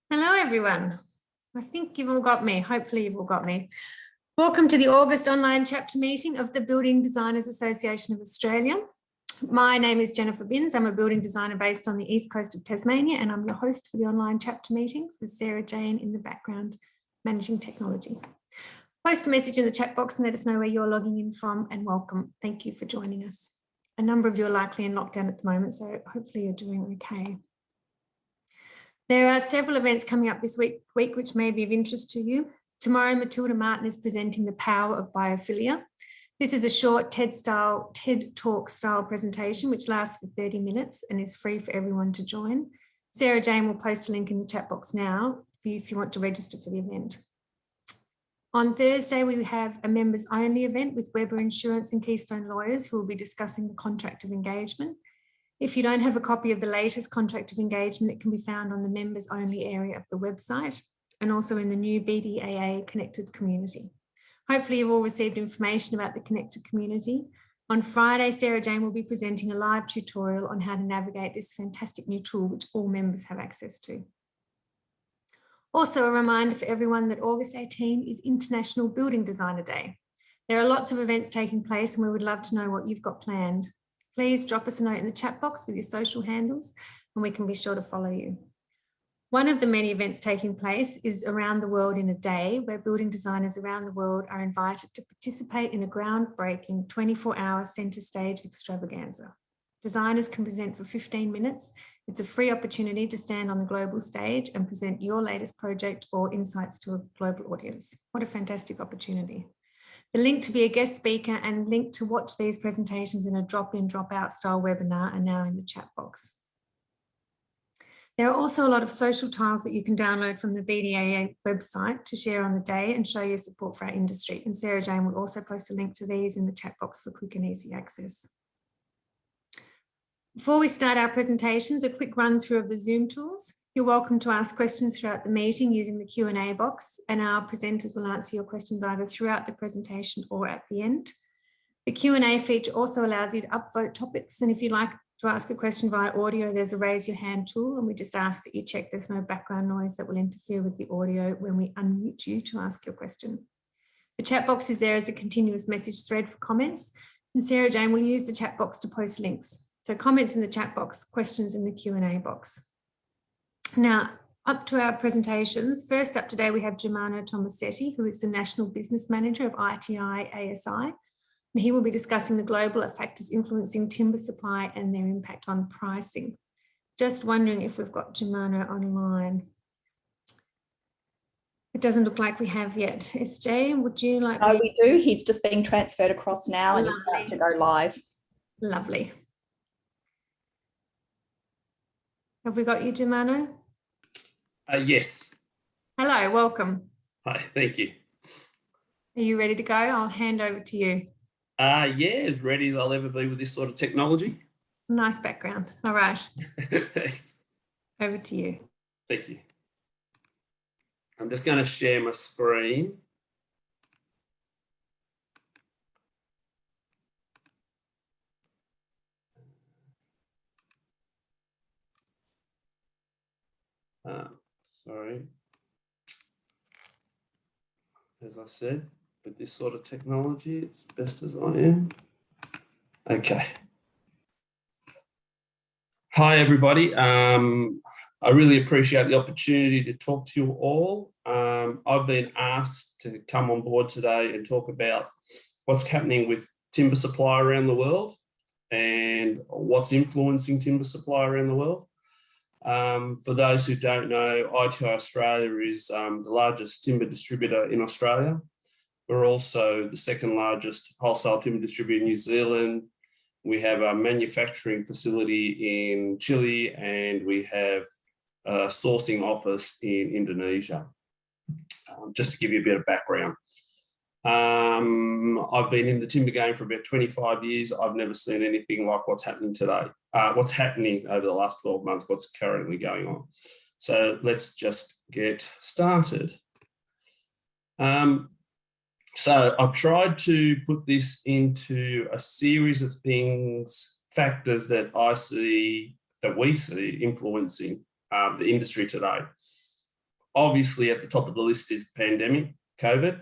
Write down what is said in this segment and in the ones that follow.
Hello, everyone. I think you've all got me. Hopefully you've all got me. Welcome to the August online chapter meeting of the Building Designers Association of Australia. My name is Jennifer Binns. I'm a building designer based on the east coast of Tasmania, and I'm your host for the online chapter meetings with Sarah Jane in the background, managing technology. Post a message in the chat box and let us know where you're logging in from, and welcome. Thank you for joining us. A number of you are likely in lockdown at the moment, so hopefully you're doing okay. There are several events coming up this week which may be of interest to you. Tomorrow, Matilda Martin is presenting The Power of Biophilia. This is a short TED Talk style presentation which lasts for 30 minutes and is free for everyone to join. Sarah Jane will post a link in the chat box now for you if you want to register for the event. On Thursday, we have a members only event with Weber Insurance and Keystone Lawyers who will be discussing the contract of engagement. If you don't have a copy of the latest contract of engagement, it can be found on the members only area of the website and also in the new BDAA connected community. Hopefully you've all received information about the connected community. On Friday, Sarah Jane will be presenting a live tutorial on how to navigate this fantastic new tool which all members have access to. Also a reminder for everyone that August 18 is International Building Designer Day. There are lots of events taking place and we would love to know what you've got planned. Please drop us a note in the chat box with your social handles and we can be sure to follow you. One of the many events taking place is Around the World in a Day, where building designers around the world are invited to participate in a groundbreaking 24-hour centre stage extravaganza. Designers can present for 15 minutes. It's a free opportunity to stand on the global stage and present your latest project or insights to a global audience. What a fantastic opportunity. The link to be a guest speaker and link to watch these presentations in a drop-in, drop-out style webinar are now in the chat box. There are also a lot of social tiles that you can download from the BDAA website to share on the day and show your support for our industry. And Sarah Jane will also post a link to these in the chat box for quick and easy access. Before we start our presentations, a quick run through of the Zoom tools. You're welcome to ask questions throughout the meeting using the Q&A box, and our presenters will answer your questions either throughout the presentation or at the end. The Q&A feature also allows you to upvote topics, and if you'd like to ask a question via audio, there's a raise your hand tool, and we just ask that you check there's no background noise that will interfere with the audio when we unmute you to ask your question. The chat box is there as a continuous message thread for comments, and Sarah Jane will use the chat box to post links. So comments in the chat box, questions in the Q&A box. Now, up to our presentations. First up today, we have Germano Tomasetti, who is the National Business Manager of ITI ASI. And he will be discussing the global factors influencing timber supply and their impact on pricing. Just wondering if we've got Germano online. It doesn't look like we have yet. SJ, would you like? No, we do. He's just being transferred across now and is about to go live. Lovely. Have we got you, Germano? Yes. Hello, welcome. Hi, thank you. Are you ready to go? I'll hand over to you. Yeah, as ready as I'll ever be with this sort of technology. Nice background. All right. Thanks. Over to you. Thank you. I'm just going to share my screen. Sorry. As I said, with this sort of technology, it's best as I am. Okay. Hi, everybody. I really appreciate the opportunity to talk to you all. I've been asked to come on board today and talk about what's happening with timber supply around the world and what's influencing timber supply around the world. For those who don't know, ITI Australia is the largest timber distributor in Australia. We're also the second largest wholesale timber distributor in New Zealand. We have a manufacturing facility in Chile and we have a sourcing office in Indonesia. Just to give you a bit of background. I've been in the timber game for about 25 years. I've never seen anything like what's happening today. What's happening over the last 12 months, what's currently going on. So let's just get started. So I've tried to put this into a series of things, factors that we see influencing the industry today. obviously at the top of the list is the pandemic, COVID.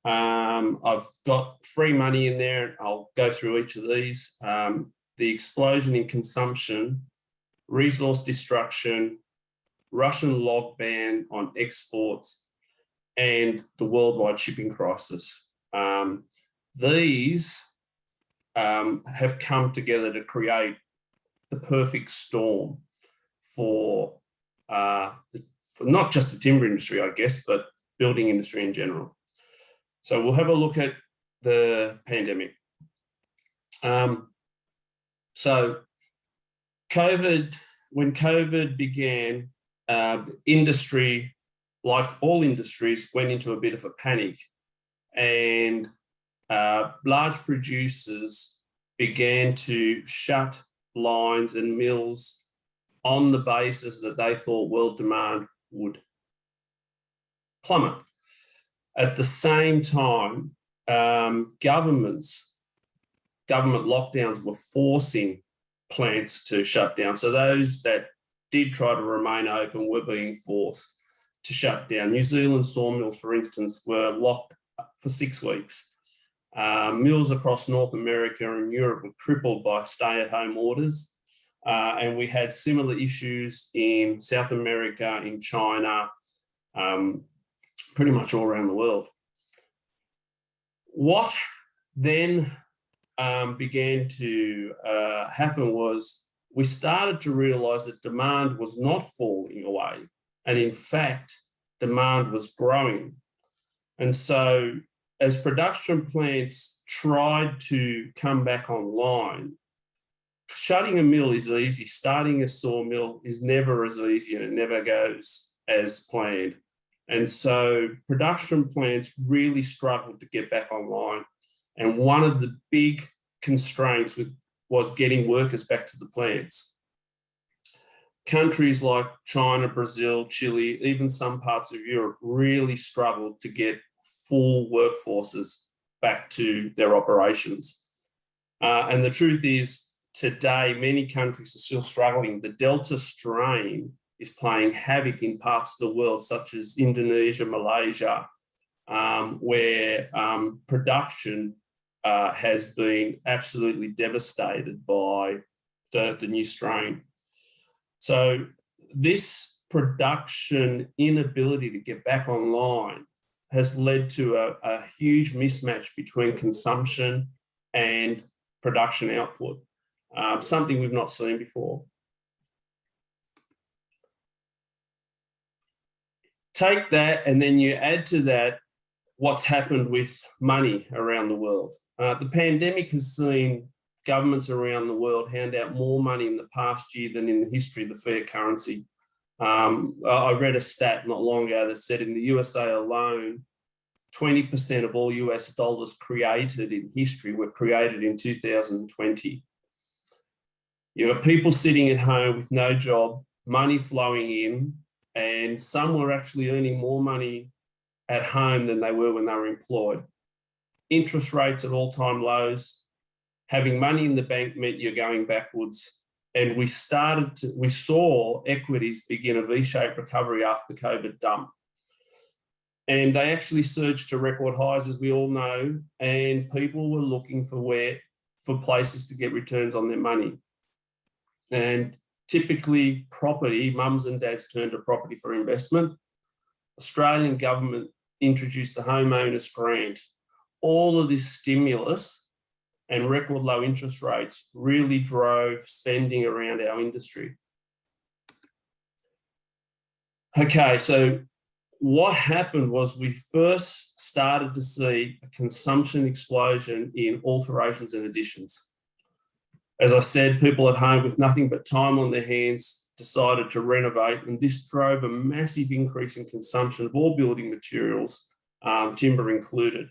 I've got free money in there. I'll go through each of these. The explosion in consumption, resource destruction, Russian log ban on exports, and the worldwide shipping crisis. These have come together to create the perfect storm for not just the timber industry, I guess, but building industry in general. So we'll have a look at the pandemic. So COVID, when COVID began, industry, like all industries, went into a bit of a panic, and large producers began to shut lines and mills on the basis that they thought world demand would plummet. At the same time, government lockdowns were forcing plants to shut down. So those that did try to remain open were being forced to shut down. New Zealand sawmills, for instance, were locked for 6 weeks. Mills across North America and Europe were crippled by stay-at-home orders. And we had similar issues in South America, in China, pretty much all around the world. What then began to happen was we started to realise that demand was not falling away, and in fact, demand was growing. And so as production plants tried to come back online, shutting a mill is easy. Starting a sawmill is never as easy, and it never goes as planned. And so production plants really struggled to get back online. And one of the big constraints was getting workers back to the plants. Countries like China, Brazil, Chile, even some parts of Europe really struggled to get full workforces back to their operations. And the truth is, today, many countries are still struggling. The Delta strain is playing havoc in parts of the world, such as Indonesia, Malaysia, where production has been absolutely devastated by the new strain. So this production inability to get back online has led to a huge mismatch between consumption and production output, something we've not seen before. Take that, and then you add to that what's happened with money around the world. The pandemic has seen governments around the world hand out more money in the past year than in the history of the fiat currency. I read a stat not long ago that said in the USA alone, 20% of all US dollars created in history were created in 2020. You have people sitting at home with no job, money flowing in, and some were actually earning more money at home than they were when they were employed. Interest rates at all-time lows. Having money in the bank meant you're going backwards. And we saw equities begin a V-shaped recovery after the COVID dump. And they actually surged to record highs, as we all know, and people were looking for places to get returns on their money. And typically property, mums and dads turn to property for investment. Australian government introduced the homeowners grant. All of this stimulus and record low interest rates really drove spending around our industry. Okay, so what happened was we first started to see a consumption explosion in alterations and additions. As I said, people at home with nothing but time on their hands decided to renovate, and this drove a massive increase in consumption of all building materials, timber included.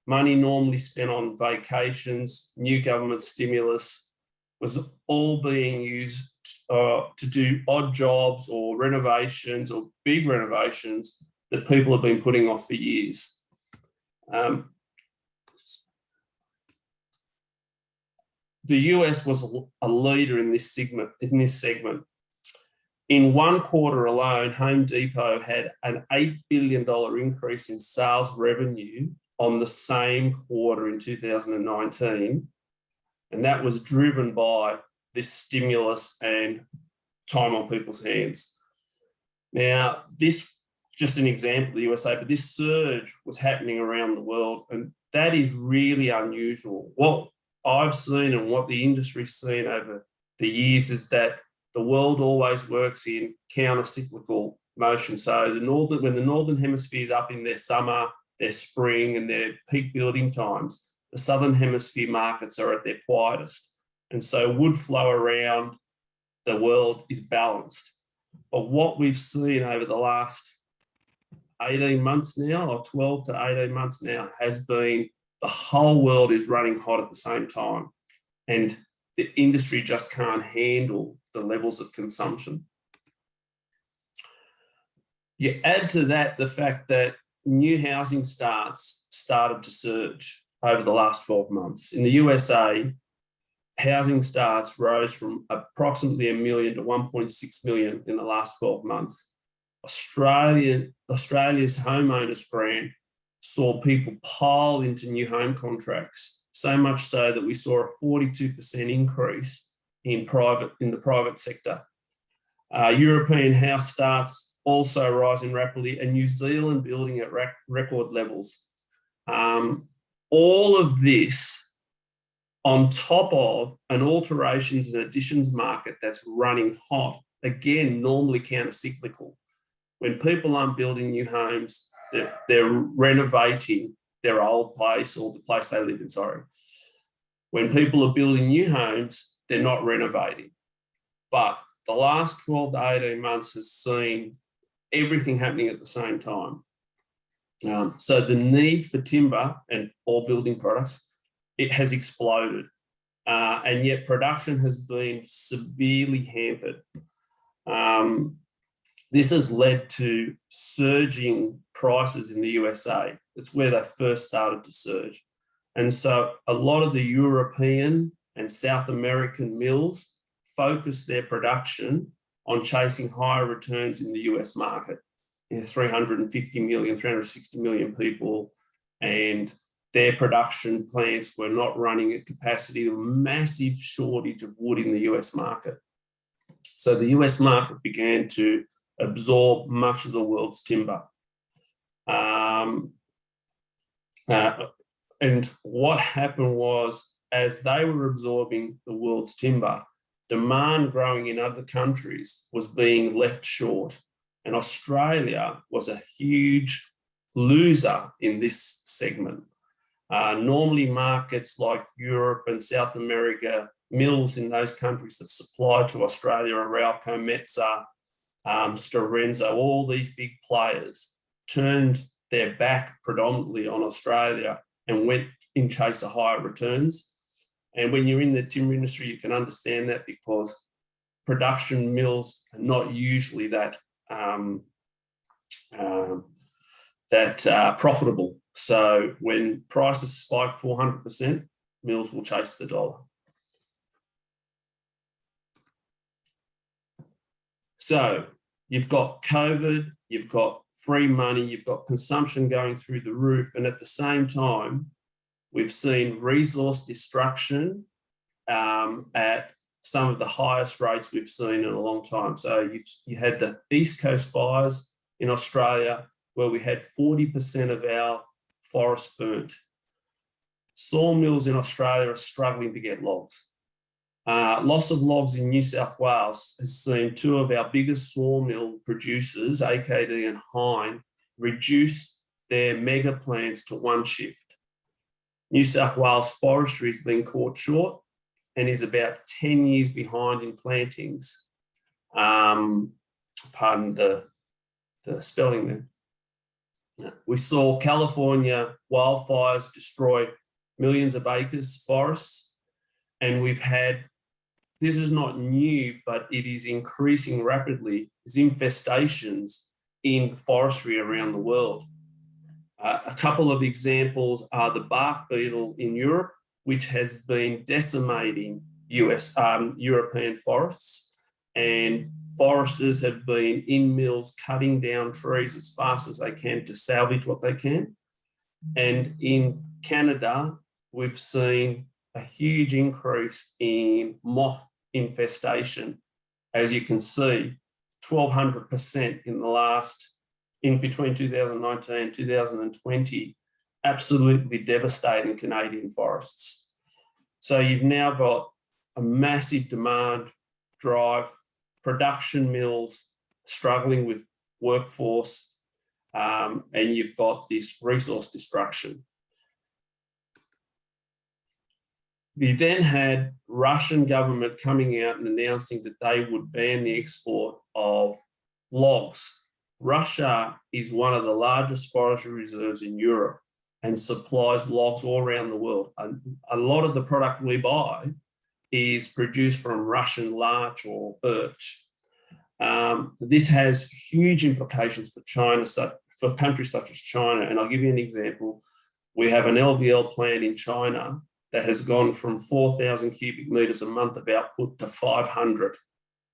Money normally spent on vacations, new government stimulus was all being used to do odd jobs or renovations or big renovations that people have been putting off for years. The US was a leader in this segment. In one quarter alone, Home Depot had an $8 billion increase in sales revenue on the same quarter in 2019. And that was driven by this stimulus and time on people's hands. Now, this just an example of the USA, but this surge was happening around the world, and that is really unusual. What I've seen and what the industry's seen over the years is that the world always works in counter-cyclical motion. So when the Northern Hemisphere is up in their summer, their spring and their peak building times, the Southern Hemisphere markets are at their quietest. And so wood flow around the world is balanced. But what we've seen over the last 18 months now, or 12 to 18 months now, has been the whole world is running hot at the same time. And the industry just can't handle the levels of consumption. You add to that the fact that new housing starts started to surge over the last 12 months. In the USA, housing starts rose from approximately 1 million to 1.6 million in the last 12 months. Australia's homeowners grant saw people pile into new home contracts, so much so that we saw a 42% increase in the private sector. European house starts also rising rapidly, and New Zealand building at record levels. All of this on top of an alterations and additions market that's running hot, again, normally counter-cyclical. When people aren't building new homes, they're renovating their old place or the place they live in, When people are building new homes, they're not renovating. But the last 12 to 18 months has seen everything happening at the same time. So the need for timber and all building products, it has exploded. And yet production has been severely hampered. This has led to surging prices in the USA. It's where they first started to surge. And so a lot of the European and South American mills focus their production on chasing higher returns in the US market. 350 million, 360 million people, and their production plants were not running at capacity. A massive shortage of wood in the US market. So the US market began to absorb much of the world's timber. And what happened was, as they were absorbing the world's timber, demand growing in other countries was being left short. And Australia was a huge loser in this segment. Normally markets like Europe and South America, mills in those countries that supply to Australia, Arauco, Metza, Storenzo, all these big players turned their back predominantly on Australia and went in chase of higher returns. And when you're in the timber industry, you can understand that, because production mills are not usually that profitable. So when prices spike 400%, mills will chase the dollar. So you've got COVID, you've got free money, you've got consumption going through the roof, and at the same time, we've seen resource destruction at some of the highest rates we've seen in a long time. So you had the East Coast fires in Australia, where we had 40% of our forest burnt. Sawmills in Australia are struggling to get logs. Loss of logs in New South Wales has seen two of our biggest sawmill producers, AKD and Hine, reduce their mega plants to one shift. New South Wales forestry has been caught short and is about 10 years behind in plantings. Pardon the spelling there. We saw California wildfires destroy millions of acres forests, and we've had, this is not new, but it is increasing rapidly, is infestations in forestry around the world. A couple of examples are the bark beetle in Europe, which has been decimating European forests. and foresters have been in mills cutting down trees as fast as they can to salvage what they can. And in Canada, we've seen a huge increase in moth infestation. As you can see, 1,200% in between 2019 and 2020, absolutely devastating Canadian forests. So you've now got a massive demand drive, production mills struggling with workforce, and you've got this resource destruction. We then had Russian government coming out and announcing that they would ban the export of logs. Russia is one of the largest forestry reserves in Europe and supplies logs all around the world. A lot of the product we buy is produced from Russian larch or birch. This has huge implications for China, for countries such as China. And I'll give you an example. We have an LVL plant in China that has gone from 4,000 cubic metres a month of output to 500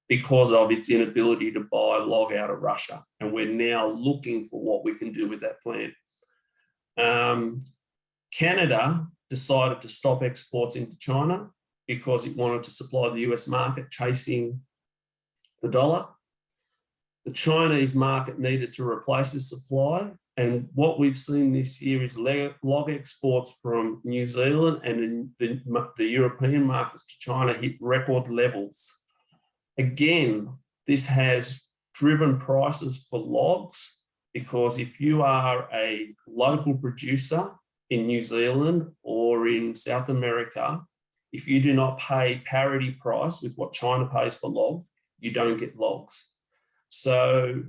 because of its inability to buy log out of Russia. And we're now looking for what we can do with that plant. Canada decided to stop exports into China because it wanted to supply the US market, chasing the dollar. The Chinese market needed to replace this supply. And what we've seen this year is log exports from New Zealand and the European markets to China hit record levels. Again, this has driven prices for logs, because if you are a local producer in New Zealand or in South America, if you do not pay parity price with what China pays for logs, you don't get logs. So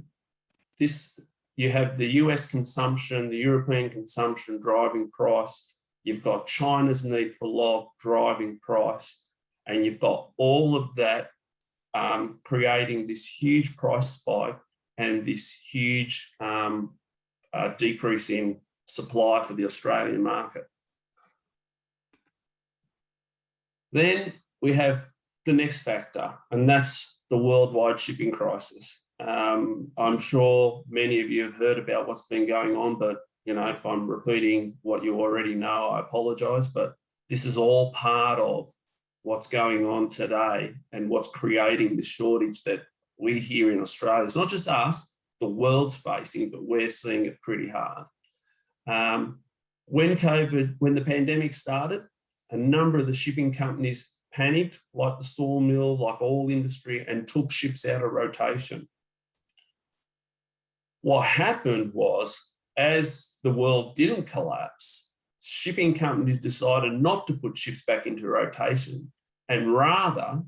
you have the US consumption, the European consumption driving price. You've got China's need for log driving price, and you've got all of that creating this huge price spike and this huge decrease in supply for the Australian market. Then we have the next factor, and that's the worldwide shipping crisis. I'm sure many of you have heard about what's been going on, but if I'm repeating what you already know, I apologise, but this is all part of what's going on today and what's creating the shortage that we here in Australia. It's not just us, the world's facing, but we're seeing it pretty hard. When the pandemic started, a number of the shipping companies panicked, like the sawmill, like all industry, and took ships out of rotation. What happened was, as the world didn't collapse, shipping companies decided not to put ships back into rotation and rather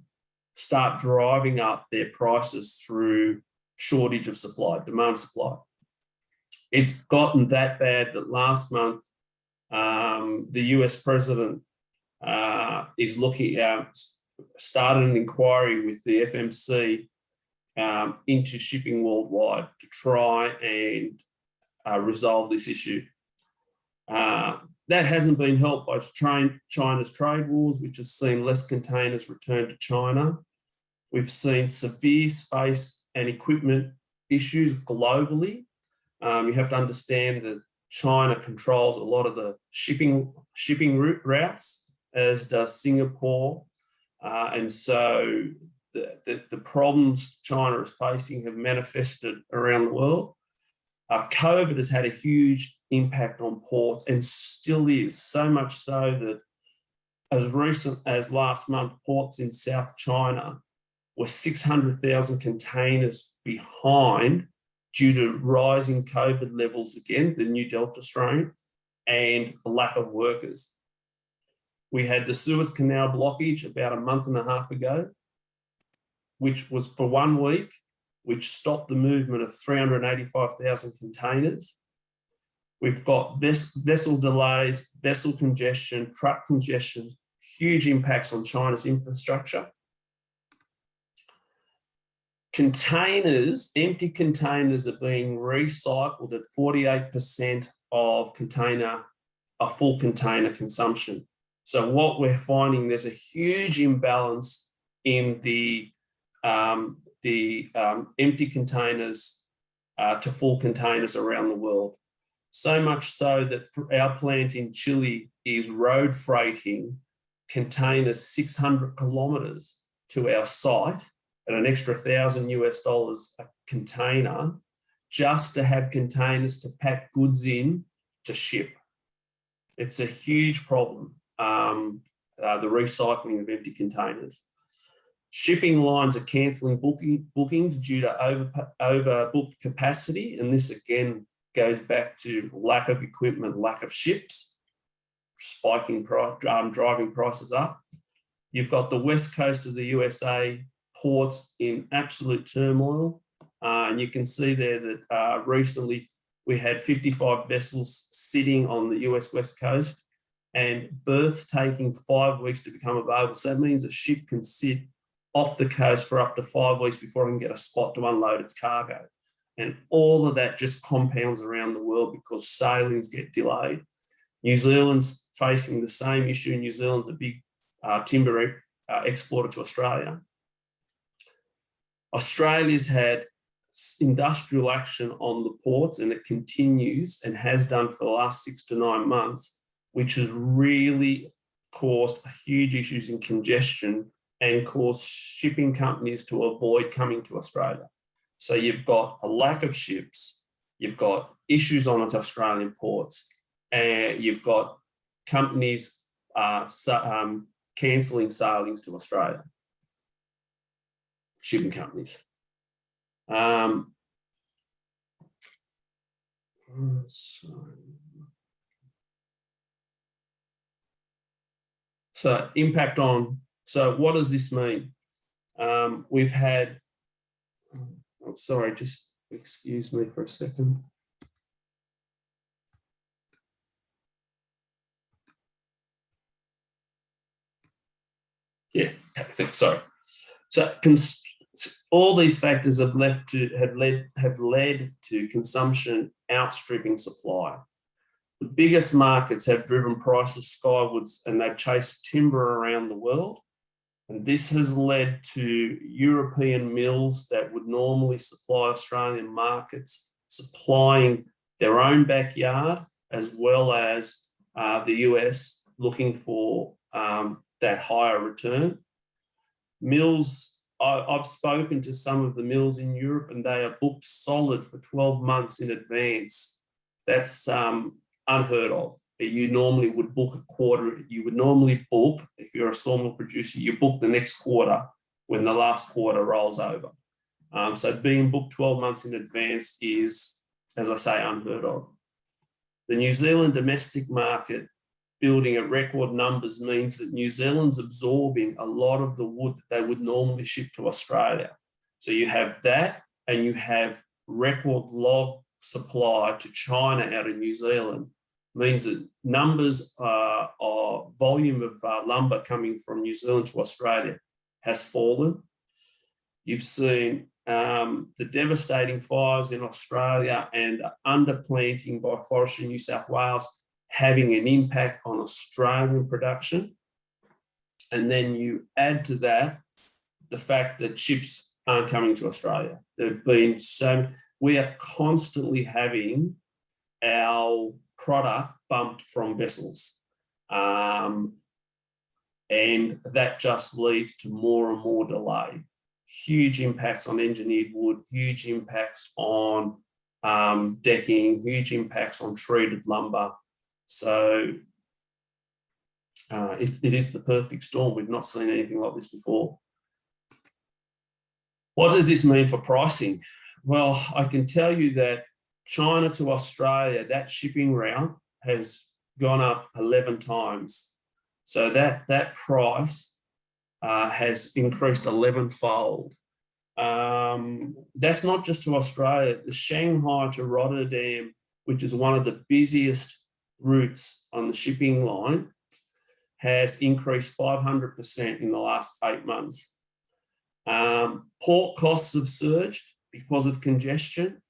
start driving up their prices through shortage of supply, demand supply. It's gotten that bad that last month, the US president started an inquiry with the FMC into shipping worldwide to try and resolve this issue. That hasn't been helped by China's trade wars, which has seen less containers returned to China. We've seen severe space and equipment issues globally. You have to understand that China controls a lot of the shipping routes, as does Singapore. And so the problems China is facing have manifested around the world. COVID has had a huge impact on ports and still is, so much so that as recent as last month, ports in South China were 600,000 containers behind due to rising COVID levels again, the new Delta strain, and a lack of workers. We had the Suez Canal blockage about a month and a half ago, which was for 1 week, which stopped the movement of 385,000 containers. We've got vessel delays, vessel congestion, truck congestion, huge impacts on China's infrastructure. Containers, empty containers are being recycled at 48% of full container consumption. So what we're finding, there's a huge imbalance in the the empty containers to full containers around the world. So much so that our plant in Chile is road freighting containers 600 kilometres to our site at an extra $1,000 a container, just to have containers to pack goods in to ship. It's a huge problem, the recycling of empty containers. Shipping lines are cancelling bookings due to overbooked capacity, and this again goes back to lack of equipment, lack of ships, spiking driving prices up. You've got the west coast of the USA ports in absolute turmoil, and you can see there that recently we had 55 vessels sitting on the US west coast and berths taking 5 weeks to become available. So that means a ship can sit off the coast for up to 5 weeks before it can get a spot to unload its cargo. And all of that just compounds around the world because sailings get delayed. New Zealand's facing the same issue. New Zealand's a big timber exporter to Australia. Australia's had industrial action on the ports, and it continues and has done for the last 6 to 9 months, which has really caused huge issues in congestion and caused shipping companies to avoid coming to Australia. So you've got a lack of ships, you've got issues on its Australian ports, and you've got companies cancelling sailings to Australia, shipping companies. So impact on, so what does this mean? We've had, I'm sorry, just excuse me for a second. Yeah, sorry. So all these factors have led to consumption outstripping supply. The biggest markets have driven prices skywards, and they've chased timber around the world. And this has led to European mills that would normally supply Australian markets supplying their own backyard, as well as the US looking for that higher return. Mills, I've spoken to some of the mills in Europe, and they are booked solid for 12 months in advance. That's unheard of. You normally would book a quarter. You would normally book, if you're a sawmill producer, you book the next quarter when the last quarter rolls over. So being booked 12 months in advance is, as I say, unheard of. The New Zealand domestic market building at record numbers means that New Zealand's absorbing a lot of the wood that they would normally ship to Australia. So you have that, and you have record log supply to China out of New Zealand. Means that numbers or volume of lumber coming from New Zealand to Australia has fallen. You've seen the devastating fires in Australia and underplanting by Forestry New South Wales having an impact on Australian production. And then you add to that the fact that ships aren't coming to Australia. There've been we are constantly having our product bumped from vessels. And that just leads to more and more delay. Huge impacts on engineered wood, huge impacts on decking, huge impacts on treated lumber. So it is the perfect storm. We've not seen anything like this before. What does this mean for pricing? Well, I can tell you that China to Australia, that shipping route has gone up 11 times. So that price has increased 11-fold. That's not just to Australia. The Shanghai to Rotterdam, which is one of the busiest routes on the shipping line, has increased 500% in the last 8 months. Port costs have surged because of congestion.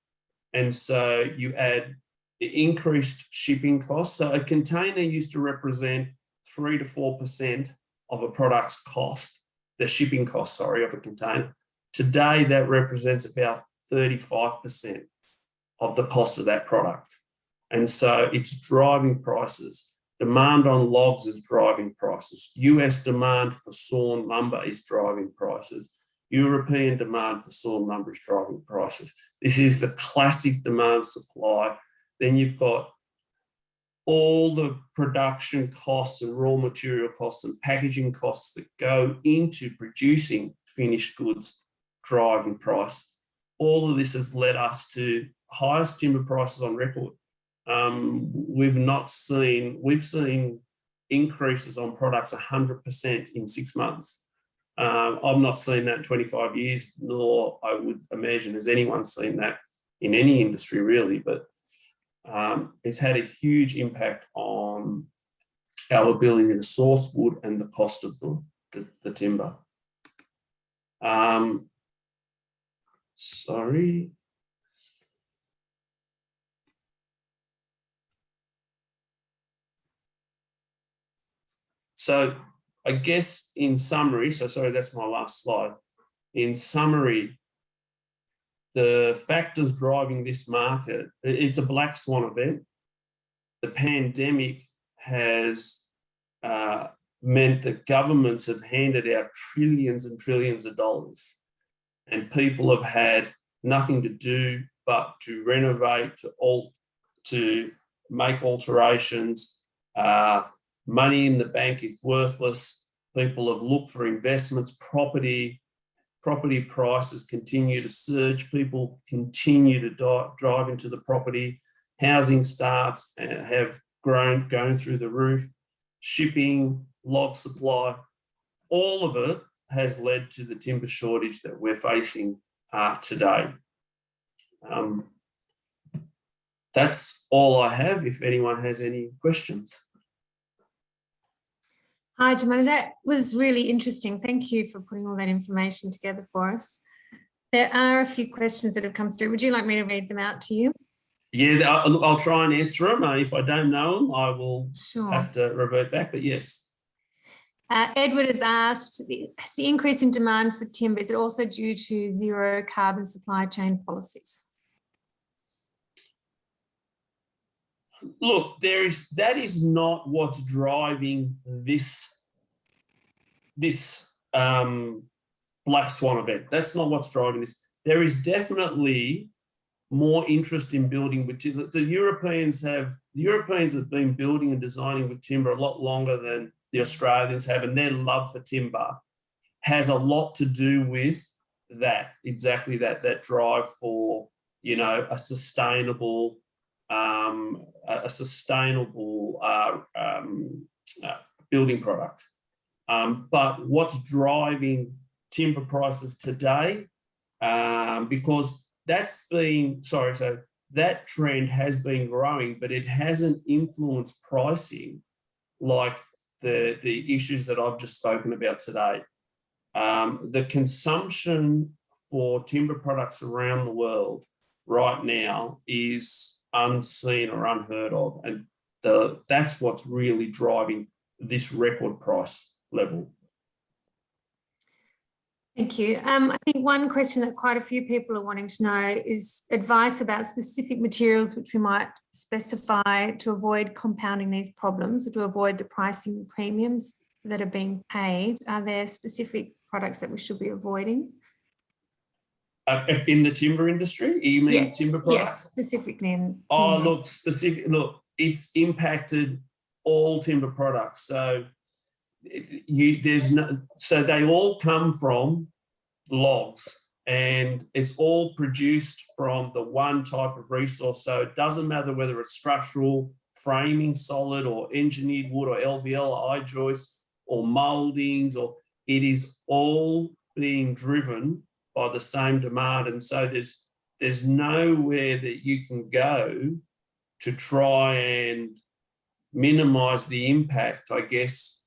And so you add the increased shipping costs. So a container used to represent 3 to 4% of a product's cost, the shipping cost, of a container. Today, that represents about 35% of the cost of that product. And so it's driving prices. Demand on logs is driving prices. US demand for sawn lumber is driving prices. European demand for sawn lumber is driving prices. This is the classic demand supply. Then you've got all the production costs and raw material costs and packaging costs that go into producing finished goods driving price. All of this has led us to highest timber prices on record. We've seen increases on products 100% in 6 months. I've not seen that in 25 years, nor I would imagine has anyone seen that in any industry really, but it's had a huge impact on our ability to source wood and the cost of the timber. Sorry. So I guess in summary, sorry, that's my last slide. In summary, the factors driving this market, it's a black swan event. The pandemic has meant that governments have handed out trillions and trillions of dollars, and people have had nothing to do but to renovate, to make alterations. Money in the bank is worthless. People have looked for investments. Property prices continue to surge. People continue to drive into the property. Housing starts have going through the roof. Shipping, log supply, all of it has led to the timber shortage that we're facing today. That's all I have. If anyone has any questions. Hi, Jemima. That was really interesting. Thank you for putting all that information together for us. There are a few questions that have come through. Would you like me to read them out to you? Yeah, I'll try and answer them. If I don't know them, I will have to revert back, but yes. Edward has asked, has the increase in demand for timber, is it also due to zero carbon supply chain policies? Look, that is not what's driving this black swan event. That's not what's driving this. There is definitely more interest in building with timber. The Europeans have been building and designing with timber a lot longer than the Australians have, and their love for timber has a lot to do with that, exactly that drive for, a sustainable building product. But what's driving timber prices today, because that trend has been growing, but it hasn't influenced pricing like the issues that I've just spoken about today. The consumption for timber products around the world right now is unseen or unheard of, and that's what's really driving this record price level. Thank you. I think one question that quite a few people are wanting to know is advice about specific materials which we might specify to avoid compounding these problems, or to avoid the pricing premiums that are being paid. Are there specific products that we should be avoiding? In the timber industry? You mean yes, timber products? Yes, specifically in timber. It's impacted all timber products. So so they all come from logs, and it's all produced from the one type of resource. So it doesn't matter whether it's structural, framing, solid, or engineered wood, or LVL, or I-joist, or mouldings, or it is all being driven by the same demand. And so there's nowhere that you can go to try and minimise the impact, I guess,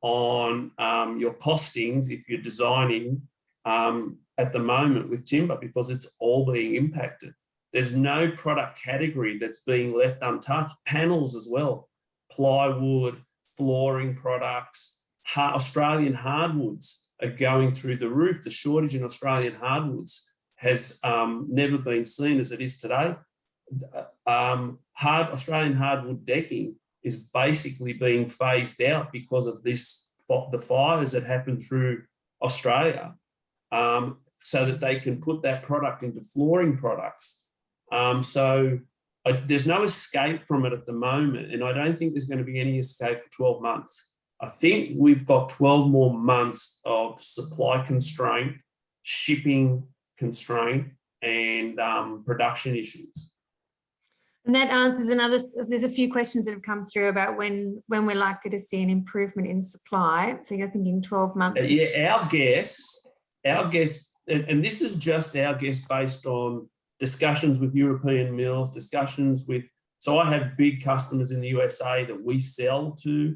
on your costings if you're designing at the moment with timber, because it's all being impacted. There's no product category that's being left untouched. Panels as well, plywood, flooring products, Australian hardwoods are going through the roof. The shortage in Australian hardwoods has never been seen as it is today. Australian hardwood decking is basically being phased out because of the fires that happen through Australia, so that they can put that product into flooring products. There's no escape from it at the moment, and I don't think there's going to be any escape for 12 months. I think we've got 12 more months of supply constraint, shipping constraint, and production issues. And that answers there's a few questions that have come through about when we're likely to see an improvement in supply. So you're thinking 12 months? Yeah, our guess, and this is just our guess based on discussions with European mills, so I have big customers in the USA that we sell to.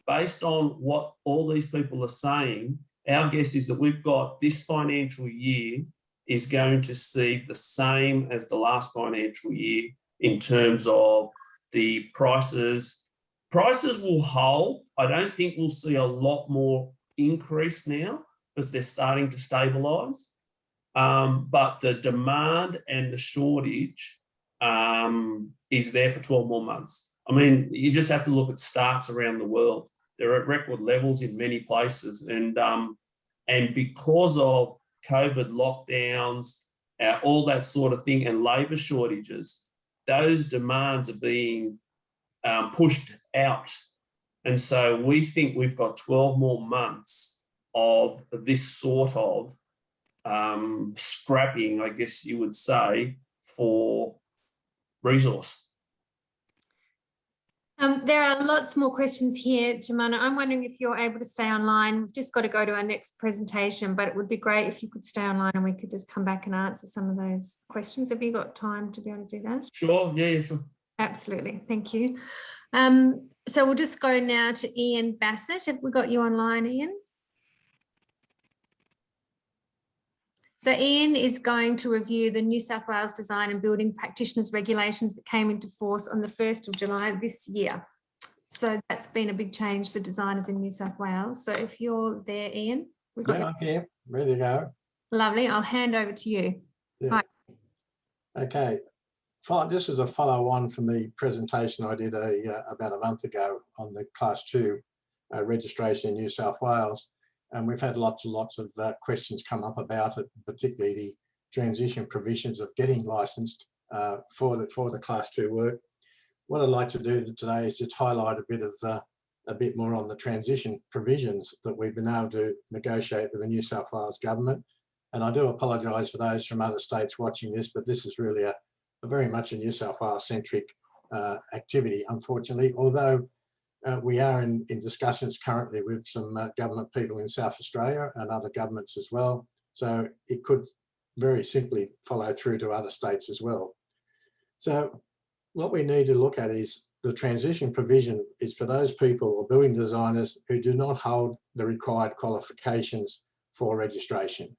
Based on what all these people are saying, our guess is that we've got this financial year is going to see the same as the last financial year in terms of the prices. Prices will hold. I don't think we'll see a lot more increase now because they're starting to stabilise. But the demand and the shortage is there for 12 more months. I mean, you just have to look at starts around the world. They're at record levels in many places. And because of COVID lockdowns, all that sort of thing, and labour shortages, those demands are being pushed out. And so we think we've got 12 more months of this sort of scrapping, I guess you would say, for resource. There are lots more questions here, Jemana. I'm wondering if you're able to stay online. We've just got to go to our next presentation, but it would be great if you could stay online and we could just come back and answer some of those questions. Have you got time to be able to do that? Sure, yeah, sure. Absolutely, thank you. So we'll just go now to Ian Bassett. Have we got you online, Ian? So Ian is going to review the New South Wales Design and Building Practitioners Regulations that came into force on the 1st of July this year. So that's been a big change for designers in New South Wales. So if you're there, Ian. I'm here, ready to go. Lovely, I'll hand over to you. Yeah. Okay, this is a follow-on from the presentation I did about a month ago on the Class 2 registration in New South Wales. And we've had lots and lots of questions come up about it, particularly the transition provisions of getting licensed for the Class 2 work. What I'd like to do today is just highlight a bit more on the transition provisions that we've been able to negotiate with the New South Wales government. And I do apologise for those from other states watching this, but this is really a very much a New South Wales centric activity, unfortunately, although we are in discussions currently with some government people in South Australia and other governments as well. So it could very simply follow through to other states as well. So what we need to look at is the transition provision is for those people or building designers who do not hold the required qualifications for registration.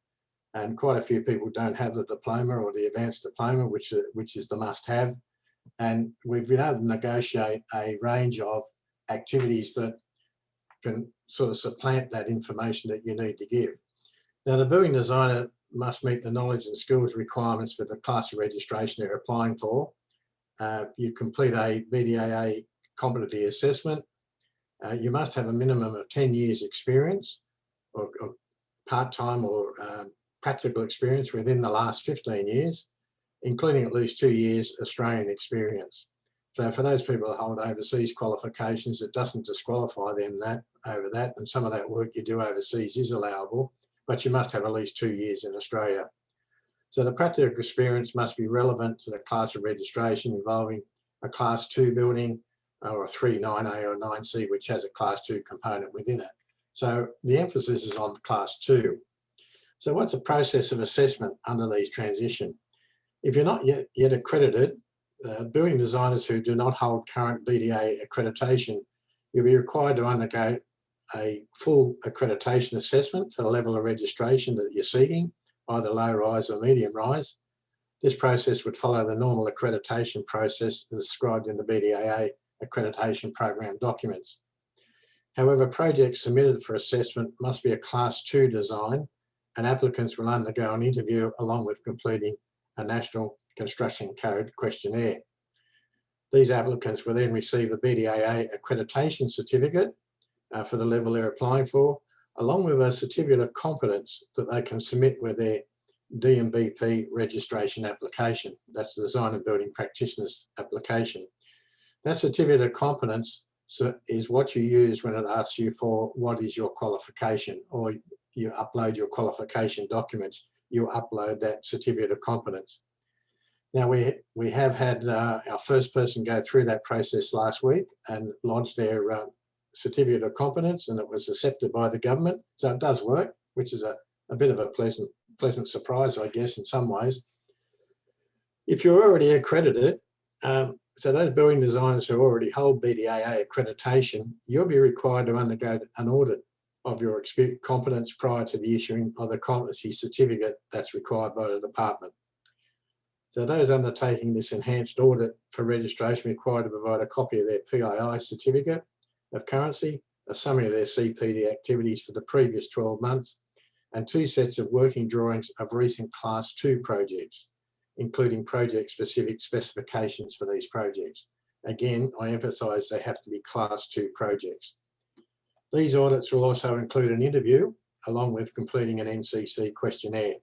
And quite a few people don't have the diploma or the advanced diploma, which is the must-have. And we've been able to negotiate a range of activities that can sort of supplant that information that you need to give. Now, the building designer must meet the knowledge and skills requirements for the class of registration they're applying for. You complete a BDAA competency assessment. You must have a minimum of 10 years experience or part-time or practical experience within the last 15 years, including at least 2 years Australian experience. So for those people that hold overseas qualifications, it doesn't disqualify them over that, and some of that work you do overseas is allowable, but you must have at least 2 years in Australia. So the practical experience must be relevant to the class of registration involving a Class 2 building or a 3, 9A or 9C, which has a Class 2 component within it. So the emphasis is on Class 2. So what's the process of assessment under these transition? If you're not yet accredited, building designers who do not hold current BDAA accreditation, you'll be required to undergo a full accreditation assessment for the level of registration that you're seeking, either low rise or medium rise. This process would follow the normal accreditation process described in the BDAA accreditation program documents. However, projects submitted for assessment must be a Class 2 design, and applicants will undergo an interview along with completing a National Construction Code questionnaire. These applicants will then receive a BDAA accreditation certificate for the level they're applying for, along with a certificate of competence that they can submit with their DMBP registration application. That's the Design and Building Practitioners application. That certificate of competence is what you use when it asks you for what is your qualification, or you upload your qualification documents, you upload that certificate of competence. Now we have had our first person go through that process last week and lodged their certificate of competence, and it was accepted by the government. So it does work, which is a bit of a pleasant surprise, I guess, in some ways. If you're already accredited, so those building designers who already hold BDAA accreditation, you'll be required to undergo an audit of your competence prior to the issuing of the competency certificate that's required by the department. So those undertaking this enhanced audit for registration are required to provide a copy of their PII certificate of currency, a summary of their CPD activities for the previous 12 months, and 2 sets of working drawings of recent Class 2 projects, including project-specific specifications for these projects. Again, I emphasise they have to be Class 2 projects. These audits will also include an interview, along with completing an NCC questionnaire.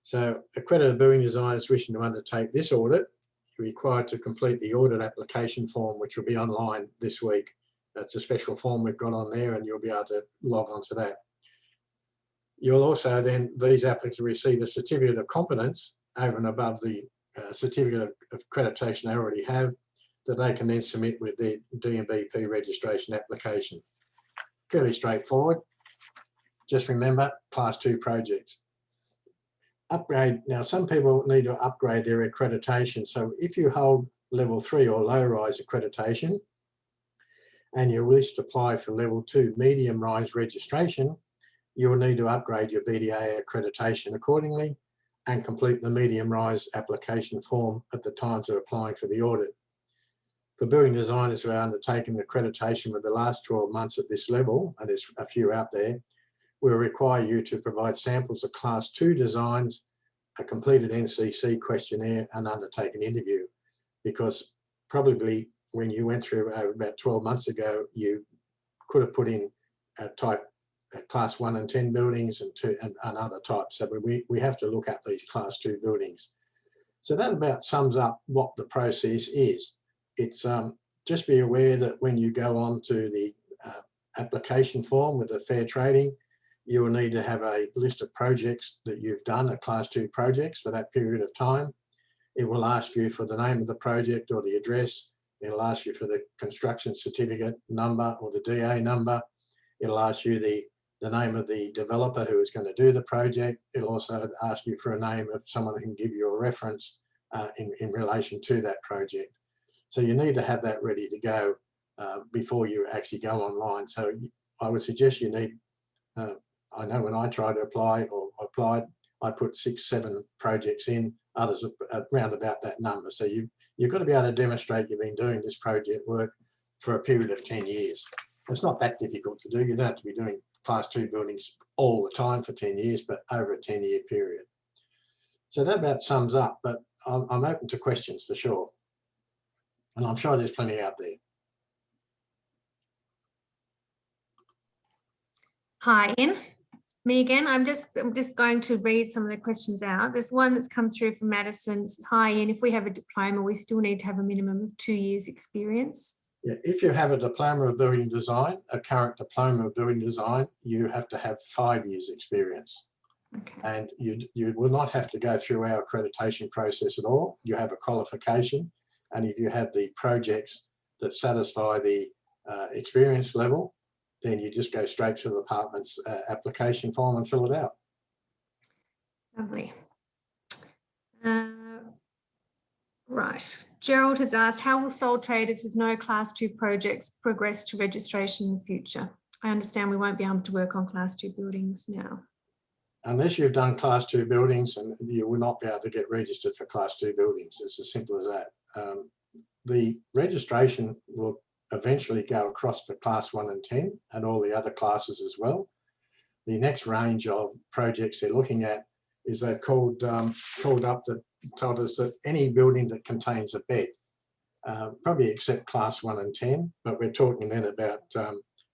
So accredited building designers wishing to undertake this audit are required to complete the audit application form, which will be online this week. That's a special form we've got on there, and you'll be able to log on to that. You'll also then, these applicants will receive a certificate of competence over and above the certificate of accreditation they already have, that they can then submit with their DMBP registration application. Fairly straightforward. Just remember, Class 2 projects. Upgrade. Now, some people need to upgrade their accreditation. So if you hold level 3 or low rise accreditation and you wish to apply for level 2 medium rise registration, you will need to upgrade your BDAA accreditation accordingly and complete the medium rise application form at the times of applying for the audit. For building designers who are undertaking accreditation with the last 12 months at this level, and there's a few out there, we'll require you to provide samples of Class 2 designs, a completed NCC questionnaire, and undertake an interview. Because probably when you went through about 12 months ago, you could have put in Class 1 and 10 buildings and other types. So we have to look at these Class 2 buildings. So that about sums up what the process is. It's just be aware that when you go on to the application form with the fair trading, you will need to have a list of projects that you've done, a Class 2 projects for that period of time. It will ask you for the name of the project or the address. It'll ask you for the construction certificate number or the DA number. It'll ask you the name of the developer who is going to do the project. It'll also ask you for a name of someone who can give you a reference in relation to that project. So you need to have that ready to go before you actually go online. So I would suggest you need, I know when I tried to apply or applied, I put 6, 7 projects in, others around about that number. So you've got to be able to demonstrate you've been doing this project work for a period of 10 years. It's not that difficult to do. You don't have to be doing Class 2 buildings all the time for 10 years, but over a 10-year period. So that about sums up, but I'm open to questions for sure. And I'm sure there's plenty out there. Hi, Ian. Me again. I'm just going to read some of the questions out. There's one that's come through from Madison. It says, hi, Ian. If we have a diploma, we still need to have a minimum of 2 years experience. Yeah, if you have a diploma of building design, a current diploma of building design, you have to have 5 years experience. Okay. And you will not have to go through our accreditation process at all. You have a qualification. And if you have the projects that satisfy the experience level, then you just go straight to the department's application form and fill it out. Lovely. Right. Gerald has asked, how will sole traders with no Class 2 projects progress to registration in the future? I understand we won't be able to work on Class 2 buildings now. Unless you've done Class 2 buildings, and you will not be able to get registered for Class 2 buildings. It's as simple as that. The registration will eventually go across to class 1 and 10 and all the other classes as well. The next range of projects they're looking at is they've called up that told us that any building that contains a bed, probably except class 1 and 10, but we're talking then about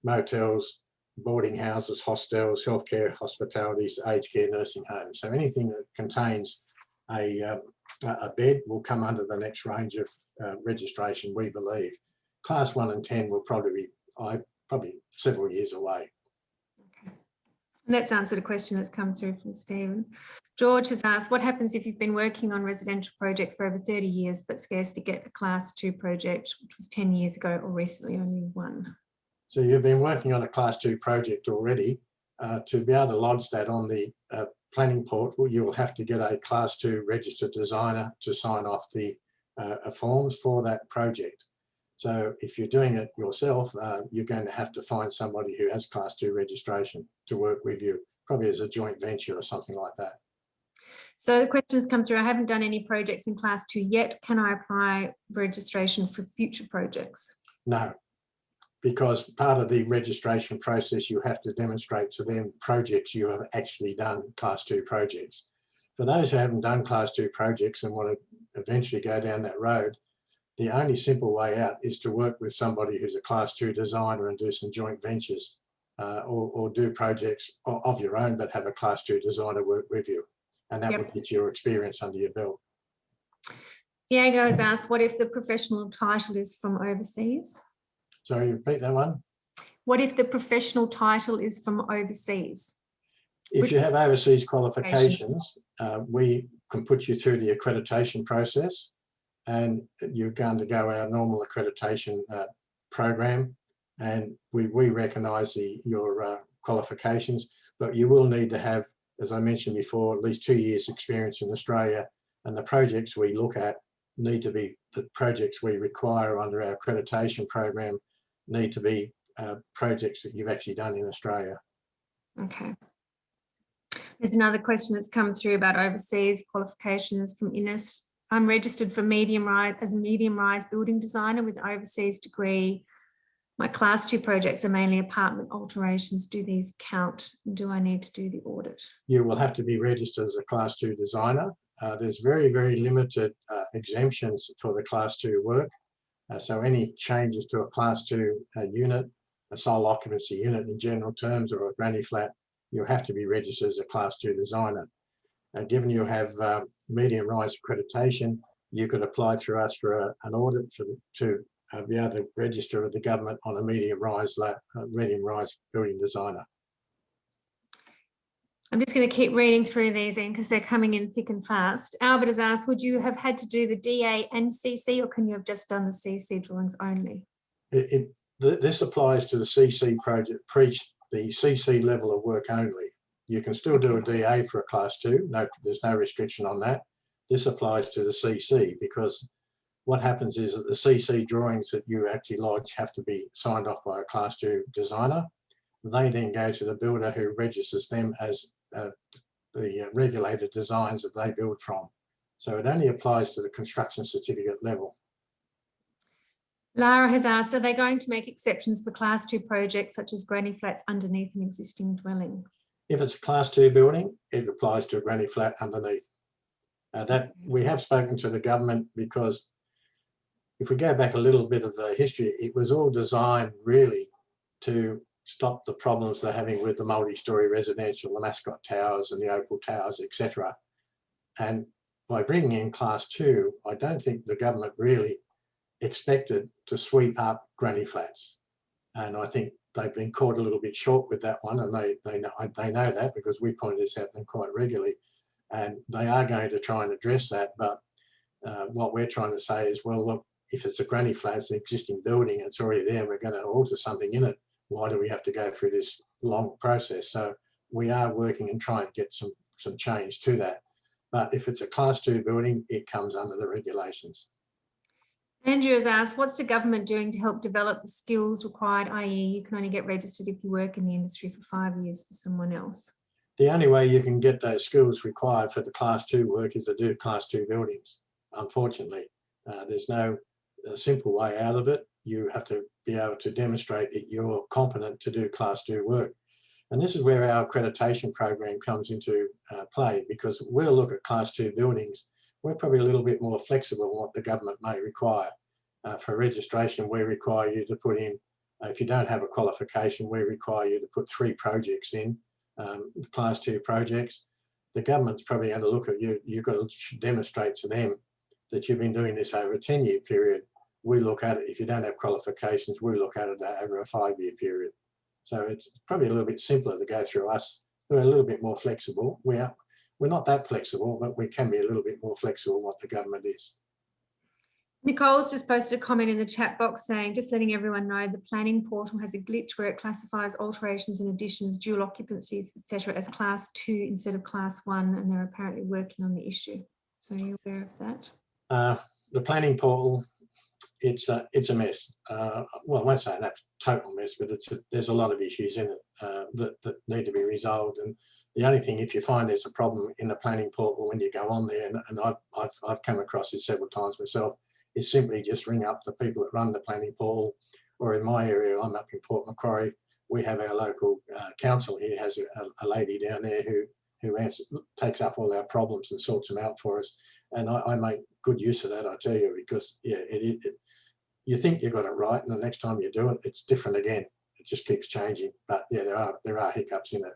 motels, boarding houses, hostels, healthcare, hospitalities, aged care, nursing homes. So anything that contains a bed will come under the next range of registration, we believe. Class 1 and 10 will probably be probably several years away. Okay. That's answered a question that's come through from Stephen. George has asked, what happens if you've been working on residential projects for over 30 years, but scarce to get a class 2 project, which was 10 years ago, or recently only one? So you've been working on a class 2 project already. To be able to lodge that on the planning portal, you will have to get a class 2 registered designer to sign off the forms for that project. So if you're doing it yourself, you're going to have to find somebody who has class 2 registration to work with you, probably as a joint venture or something like that. So the questions come through. I haven't done any projects in class 2 yet. Can I apply for registration for future projects? No, because part of the registration process, you have to demonstrate to them projects you have actually done class 2 projects. For those who haven't done class 2 projects and want to eventually go down that road, the only simple way out is to work with somebody who's a class 2 designer and do some joint ventures or do projects of your own, but have a class 2 designer work with you. And that would get your experience under your belt. Diego has asked, what if the professional title is from overseas? Sorry, repeat that one. What if the professional title is from overseas? If you have overseas qualifications, we can put you through the accreditation process, and you're going to go our normal accreditation program, and we recognise your qualifications, but you will need to have, as I mentioned before, at least 2 years experience in Australia, and the projects we look at need to be, the projects we require under our accreditation program need to be projects that you've actually done in Australia. Okay. There's another question that's come through about overseas qualifications from Ines. I'm registered for as a medium-rise building designer with an overseas degree. My class 2 projects are mainly apartment alterations. Do these count? Do I need to do the audit? You will have to be registered as a class 2 designer. There's very, very limited exemptions for the class 2 work. So any changes to a class 2 unit, a sole occupancy unit in general terms, or a granny flat, you have to be registered as a class 2 designer. Given you have medium rise accreditation, you could apply through us for an audit to be able to register with the government on a medium rise building designer. I'm just going to keep reading through these in because they're coming in thick and fast. Albert has asked, would you have had to do the DA and CC, or can you have just done the CC drawings only? This applies to the CC project, the CC level of work only. You can still do a DA for a class 2. No, there's no restriction on that. This applies to the CC because what happens is that the CC drawings that you actually lodge have to be signed off by a class 2 designer. They then go to the builder who registers them as the regulated designs that they build from. So it only applies to the construction certificate level. Lara has asked, are they going to make exceptions for class 2 projects such as granny flats underneath an existing dwelling? If it's a class 2 building, it applies to a granny flat underneath. That we have spoken to the government, because if we go back a little bit of the history, it was all designed really to stop the problems they're having with the multi-storey residential, the Mascot Towers and the Opal Towers, etc. And by bringing in class 2, I don't think the government really expected to sweep up granny flats. And I think they've been caught a little bit short with that one, and they know that because we point this out to them quite regularly. And they are going to try and address that. But what we're trying to say is, well, look, if it's a granny flat, it's an existing building, it's already there, we're going to alter something in it. Why do we have to go through this long process? So we are working and trying to get some change to that. But if it's a class 2 building, it comes under the regulations. Andrew has asked, what's the government doing to help develop the skills required, i.e. you can only get registered if you work in the industry for 5 years for someone else? The only way you can get those skills required for the class 2 work is to do class 2 buildings, unfortunately. There's no simple way out of it. you have to be able to demonstrate that you're competent to do Class 2 work. And this is where our accreditation program comes into play, because we'll look at Class 2 buildings. We're probably a little bit more flexible than what the government may require. For registration, we require you to put in, if you don't have a qualification, we require you to put 3 projects in, Class 2 projects. The government's probably going to look at you. You've got to demonstrate to them that you've been doing this over a 10-year period. We look at it, if you don't have qualifications, we look at it over a 5-year period. So it's probably a little bit simpler to go through us. We're a little bit more flexible. We're not that flexible, but we can be a little bit more flexible than what the government is. Nicole's just posted a comment in the chat box saying, just letting everyone know the planning portal has a glitch where it classifies alterations and additions, dual occupancies, etc. as Class 2 instead of Class 1, and they're apparently working on the issue. So are you aware of that? The planning portal, it's a mess. Well, I won't say an total mess, but there's a lot of issues in it that need to be resolved. And the only thing, if you find there's a problem in the planning portal when you go on there, and I've come across this several times myself, is simply just ring up the people that run the planning portal. Or in my area, I'm up in Port Macquarie, we have our local council here has a lady down there who takes up all our problems and sorts them out for us. And I make good use of that, I tell you, because yeah, you think you got it right, and the next time you do it, it's different again. It just keeps changing. But yeah, there are hiccups in it.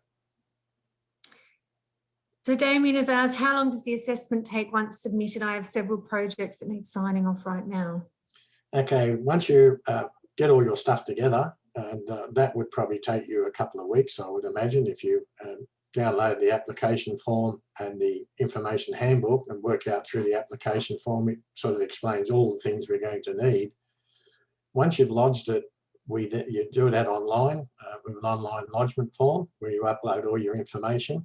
So Damien has asked, how long does the assessment take once submitted? I have several projects that need signing off right now. Okay, once you get all your stuff together, and that would probably take you a couple of weeks, I would imagine, if you download the application form and the information handbook and work out through the application form. It sort of explains all the things we're going to need. Once you've lodged it, you do that online with an online lodgement form where you upload all your information.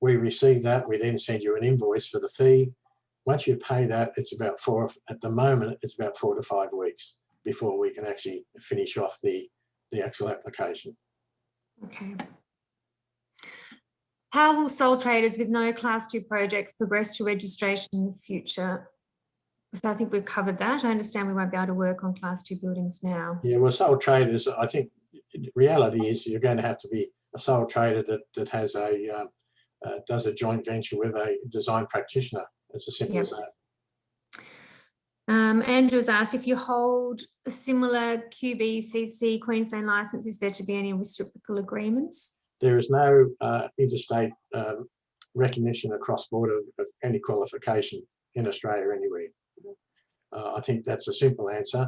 We receive that, we then send you an invoice for the fee. Once you pay that, it's about at the moment, it's about 4 to 5 weeks before we can actually finish off the actual application. Okay. How will sole traders with no Class 2 projects progress to registration in the future? So I think we've covered that. I understand we won't be able to work on Class 2 buildings now. Yeah, well, sole traders, I think the reality is you're going to have to be a sole trader that has does a joint venture with a design practitioner. It's as simple as that. Andrew's asked, if you hold a similar QBCC Queensland licence, is there to be any reciprocal agreements? There is no interstate recognition across border of any qualification in Australia anywhere. I think that's a simple answer.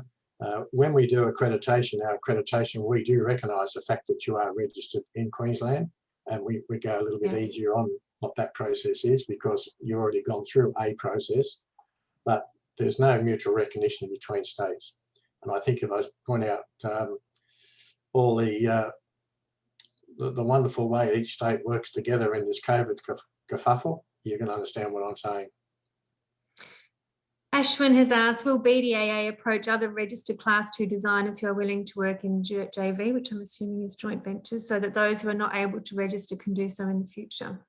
When we do accreditation, our accreditation, we do recognise the fact that you are registered in Queensland, and we go a little bit easier on what that process is because you've already gone through a process, but there's no mutual recognition between states. And I think if I point out all the wonderful way each state works together in this COVID kerfuffle, you can understand what I'm saying. Ashwin has asked, will BDAA approach other registered Class 2 designers who are willing to work in JV, which I'm assuming is joint ventures, so that those who are not able to register can do so in the future?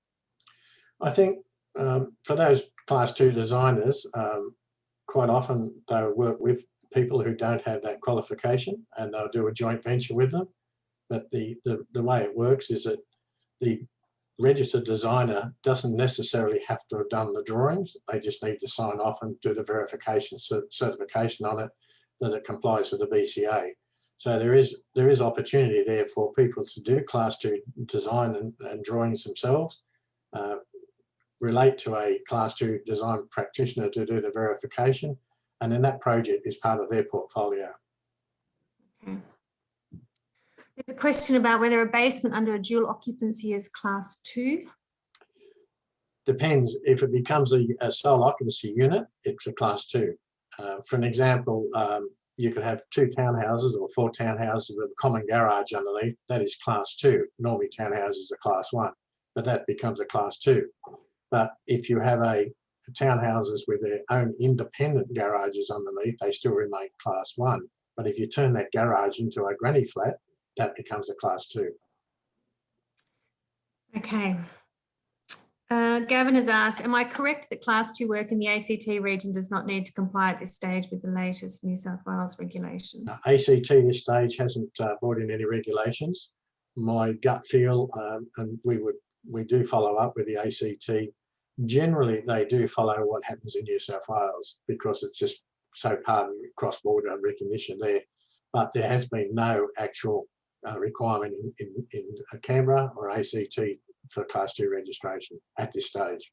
I think for those Class 2 designers, quite often they'll work with people who don't have that qualification and they'll do a joint venture with them. But the way it works is that the registered designer doesn't necessarily have to have done the drawings. They just need to sign off and do the verification certification on it that it complies with the BCA. So there is opportunity there for people to do Class 2 design and drawings themselves, relate to a Class 2 design practitioner to do the verification, and then that project is part of their portfolio. Okay. There's a question about whether a basement under a dual occupancy is Class 2. Depends. If it becomes a sole occupancy unit, it's a Class 2. For an example, you could have 2 townhouses or 4 townhouses with a common garage underneath. That is Class 2. Normally townhouses are Class 1, but that becomes a Class 2. But if you have townhouses with their own independent garages underneath, they still remain Class 1. But if you turn that garage into a granny flat, that becomes a Class 2. Okay. Gavin has asked, am I correct that Class 2 work in the ACT region does not need to comply at this stage with the latest New South Wales regulations? ACT this stage hasn't brought in any regulations. My gut feel, and we do follow up with the ACT. Generally, they do follow what happens in New South Wales because it's just so part of cross-border recognition there. But there has been no actual requirement in Canberra or ACT for Class 2 registration at this stage.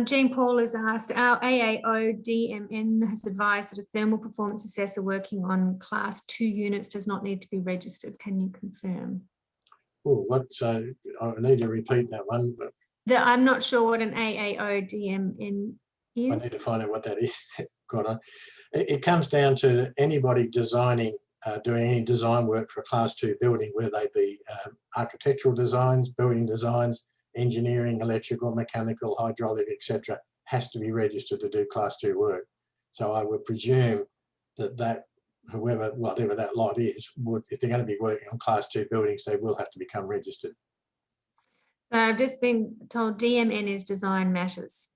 Jean Paul has asked, our AAO DMN has advised that a thermal performance assessor working on Class 2 units does not need to be registered. Can you confirm? Oh, what? So I need to repeat that one. But I'm not sure what an AAO DMN is. I need to find out what that is. It comes down to anybody designing, doing any design work for a Class 2 building, whether they be architectural designs, building designs, engineering, electrical, mechanical, hydraulic, etc., has to be registered to do Class 2 work. So I would presume that whatever that lot is, if they're going to be working on Class 2 buildings, they will have to become registered. So I've just been told DMN is design matters.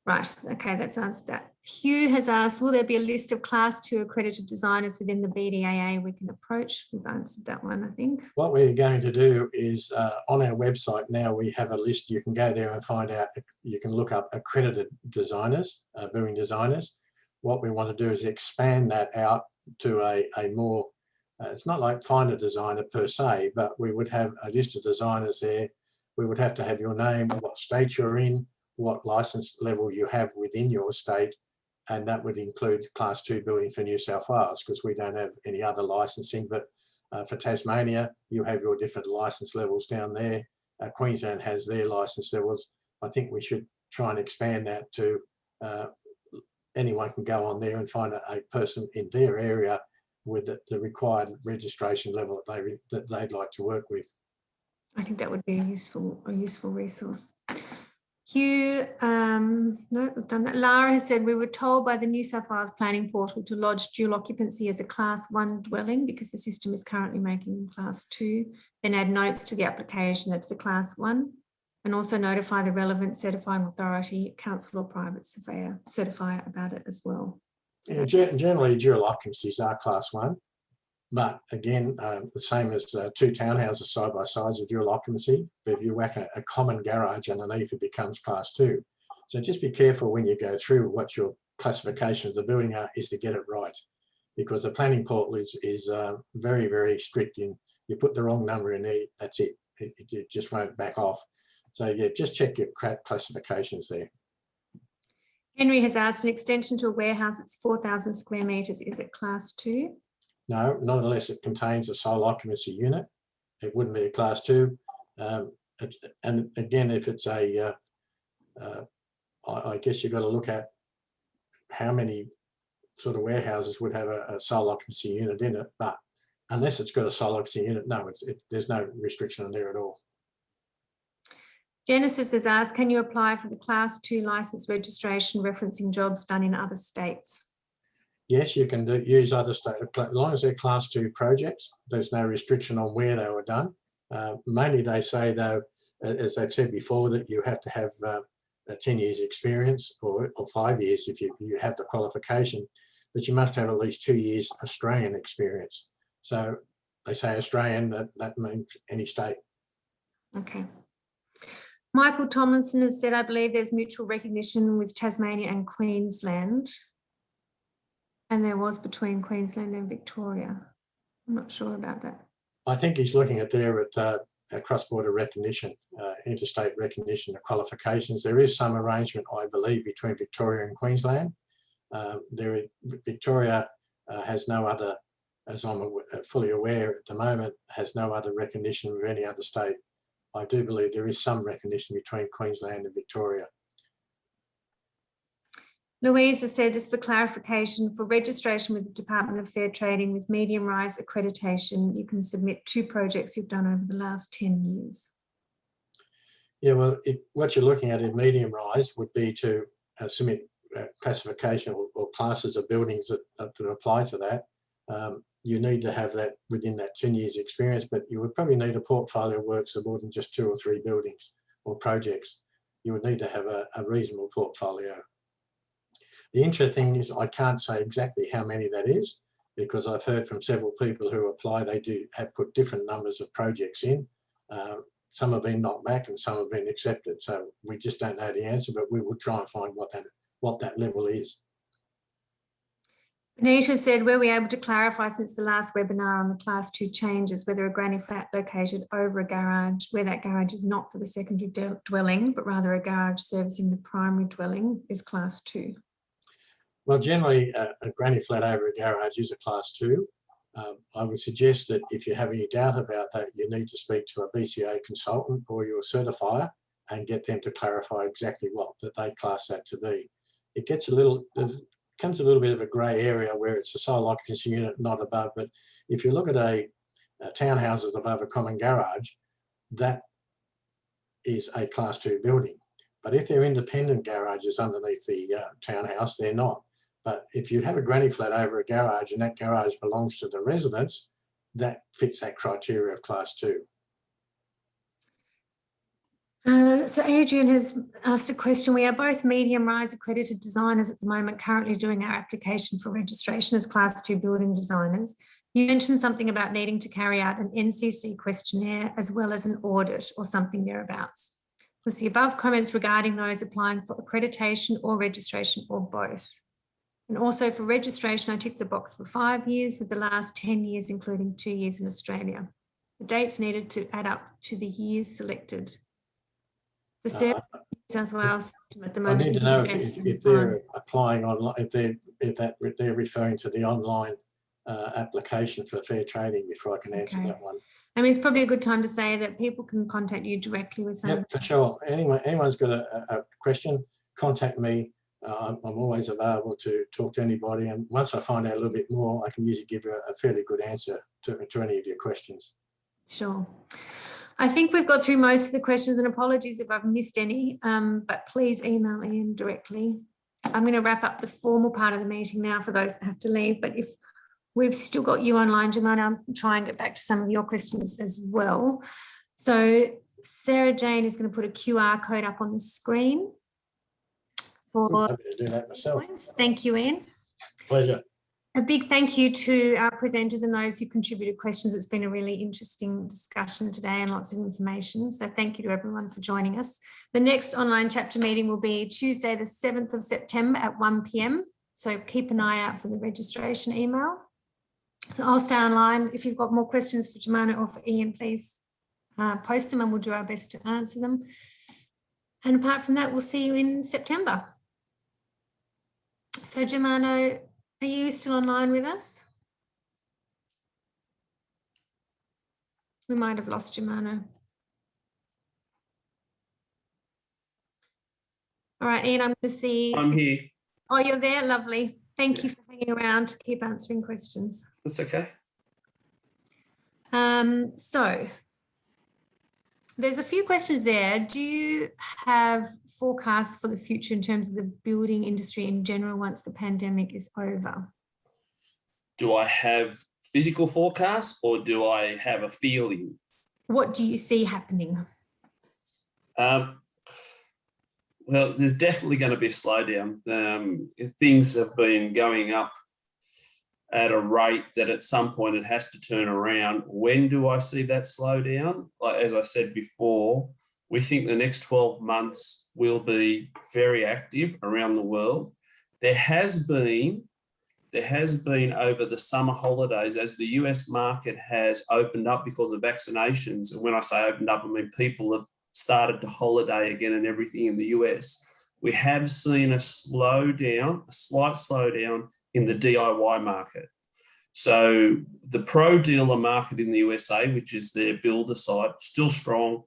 Right, okay, that's answered that. Hugh has asked, will there be a list of Class 2 accredited designers within the BDAA we can approach? We've answered that one, I think. What we're going to do is on our website now, we have a list. You can go there and find out, you can look up accredited designers, building designers. What we want to do is expand that out to a more, it's not like find a designer per se, but we would have a list of designers there. We would have to have your name, what state you're in, what license level you have within your state, and that would include Class 2 building for New South Wales, because we don't have any other licensing. But for Tasmania, you have your different license levels down there. Queensland has their license levels. I think we should try and expand that to anyone can go on there and find a person in their area with the required registration level that they'd like to work with. I think that would be a useful resource. Hugh, no, we've done that. Lara has said, we were told by the New South Wales Planning Portal to lodge dual occupancy as a Class 1 dwelling because the system is currently making Class 2. Then add notes to the application that's the Class 1, and also notify the relevant certifying authority, council or private surveyor, certifier about it as well. Yeah, generally dual occupancies are Class 1. But again, the same as two townhouses side by side is a dual occupancy. But if you whack a common garage underneath, it becomes Class 2. So just be careful when you go through what your classification of the building are, is to get it right. Because the planning portal is very, very strict in, you put the wrong number in there, that's it. It just won't back off. So yeah, just check your classifications there. Henry has asked, an extension to a warehouse that's 4,000 square metres, is it Class 2? No, not unless it contains a sole occupancy unit. It wouldn't be a Class 2. And again, if it's I guess you've got to look at how many sort of warehouses would have a sole occupancy unit in it. But unless it's got a sole occupancy unit, no, there's no restriction on there at all. Genesis has asked, can you apply for the Class 2 licence registration referencing jobs done in other states? Yes, you can use other states, as long as they're Class 2 projects. There's no restriction on where they were done. Mainly they say, though, as they've said before, that you have to have 10 years experience or 5 years if you have the qualification, but you must have at least 2 years Australian experience. So they say Australian, that means any state. Okay. Michael Tomlinson has said, I believe there's mutual recognition with Tasmania and Queensland. And there was between Queensland and Victoria. I'm not sure about that. I think he's looking at there at cross-border recognition, interstate recognition of qualifications. There is some arrangement, I believe, between Victoria and Queensland. Victoria has no other, as I'm fully aware at the moment, has no other recognition of any other state. I do believe there is some recognition between Queensland and Victoria. Louise has said, just for clarification, for registration with the Department of Fair Trading with medium rise accreditation, you can submit 2 projects you've done over the last 10 years. Yeah, well, what you're looking at in medium rise would be to submit classification or classes of buildings that apply to that. You need to have that within that 10 years experience, but you would probably need a portfolio of works of more than just 2 or 3 buildings or projects. you would need to have a reasonable portfolio. The interesting thing is I can't say exactly how many that is, because I've heard from several people who apply, they have put different numbers of projects in. Some have been knocked back and some have been accepted. So we just don't know the answer, but we will try and find what that level is. Benita said, were we able to clarify since the last webinar on the class 2 changes whether a granny flat located over a garage, where that garage is not for the secondary dwelling, but rather a garage servicing the primary dwelling, is class 2? Well, generally a granny flat over a garage is a class 2. I would suggest that if you have any doubt about that, you need to speak to a BCA consultant or your certifier and get them to clarify exactly what that they class that to be. It gets becomes a little bit of a grey area where it's a sole occupancy unit, not above. But if you look at a townhouses above a common garage, that is a class 2 building. But if they're independent garages underneath the townhouse, they're not. But if you have a granny flat over a garage and that garage belongs to the residents, that fits that criteria of class 2. So Adrian has asked a question. We are both medium rise accredited designers at the moment, currently doing our application for registration as class 2 building designers. You mentioned something about needing to carry out an NCC questionnaire as well as an audit or something thereabouts. Was the above comments regarding those applying for accreditation or registration or both? And also for registration, I ticked the box for 5 years, with the last 10 years, including 2 years in Australia. The dates needed to add up to the years selected. The New South Wales system at the moment. I need to know if they're applying online, if they're referring to the online application for fair trading before I can answer that one. I mean, it's probably a good time to say that people can contact you directly with something. Yeah, for sure. Anyone's got a question, contact me. I'm always available to talk to anybody. And once I find out a little bit more, I can usually give you a fairly good answer to any of your questions. Sure. I think we've got through most of the questions, and apologies if I've missed any, but please email Ian directly. I'm going to wrap up the formal part of the meeting now for those that have to leave, but if we've still got you online, Jemima, I'll try and get back to some of your questions as well. So Sarah Jane is going to put a QR code up on the screen. I'm happy to do that myself. Thank you, Ian. Pleasure. A big thank you to our presenters and those who contributed questions. It's been a really interesting discussion today and lots of information. So thank you to everyone for joining us. The next online chapter meeting will be Tuesday, the 7th of September at 1 p.m. So keep an eye out for the registration email. So I'll stay online. If you've got more questions for Jemima or for Ian, please post them and we'll do our best to answer them. And apart from that, we'll see you in September. So Jemima, are you still online with us? We might have lost Jemima. All right, Ian, I'm going to see. I'm here. Oh, you're there. Lovely. Thank you for hanging around to keep answering questions. That's okay. So there's a few questions there. Do you have forecasts for the future in terms of the building industry in general once the pandemic is over? Do I have physical forecasts or do I have a feeling? What do you see happening? Well, there's definitely going to be a slowdown. Things have been going up at a rate that at some point it has to turn around. When do I see that slowdown? Like, as I said before, we think the next 12 months will be very active around the world. There has been over the summer holidays, as the US market has opened up because of vaccinations. And when I say opened up, I mean people have started to holiday again and everything in the US. We have seen a slight slowdown in the DIY market. So the pro dealer market in the USA, which is their builder side, still strong,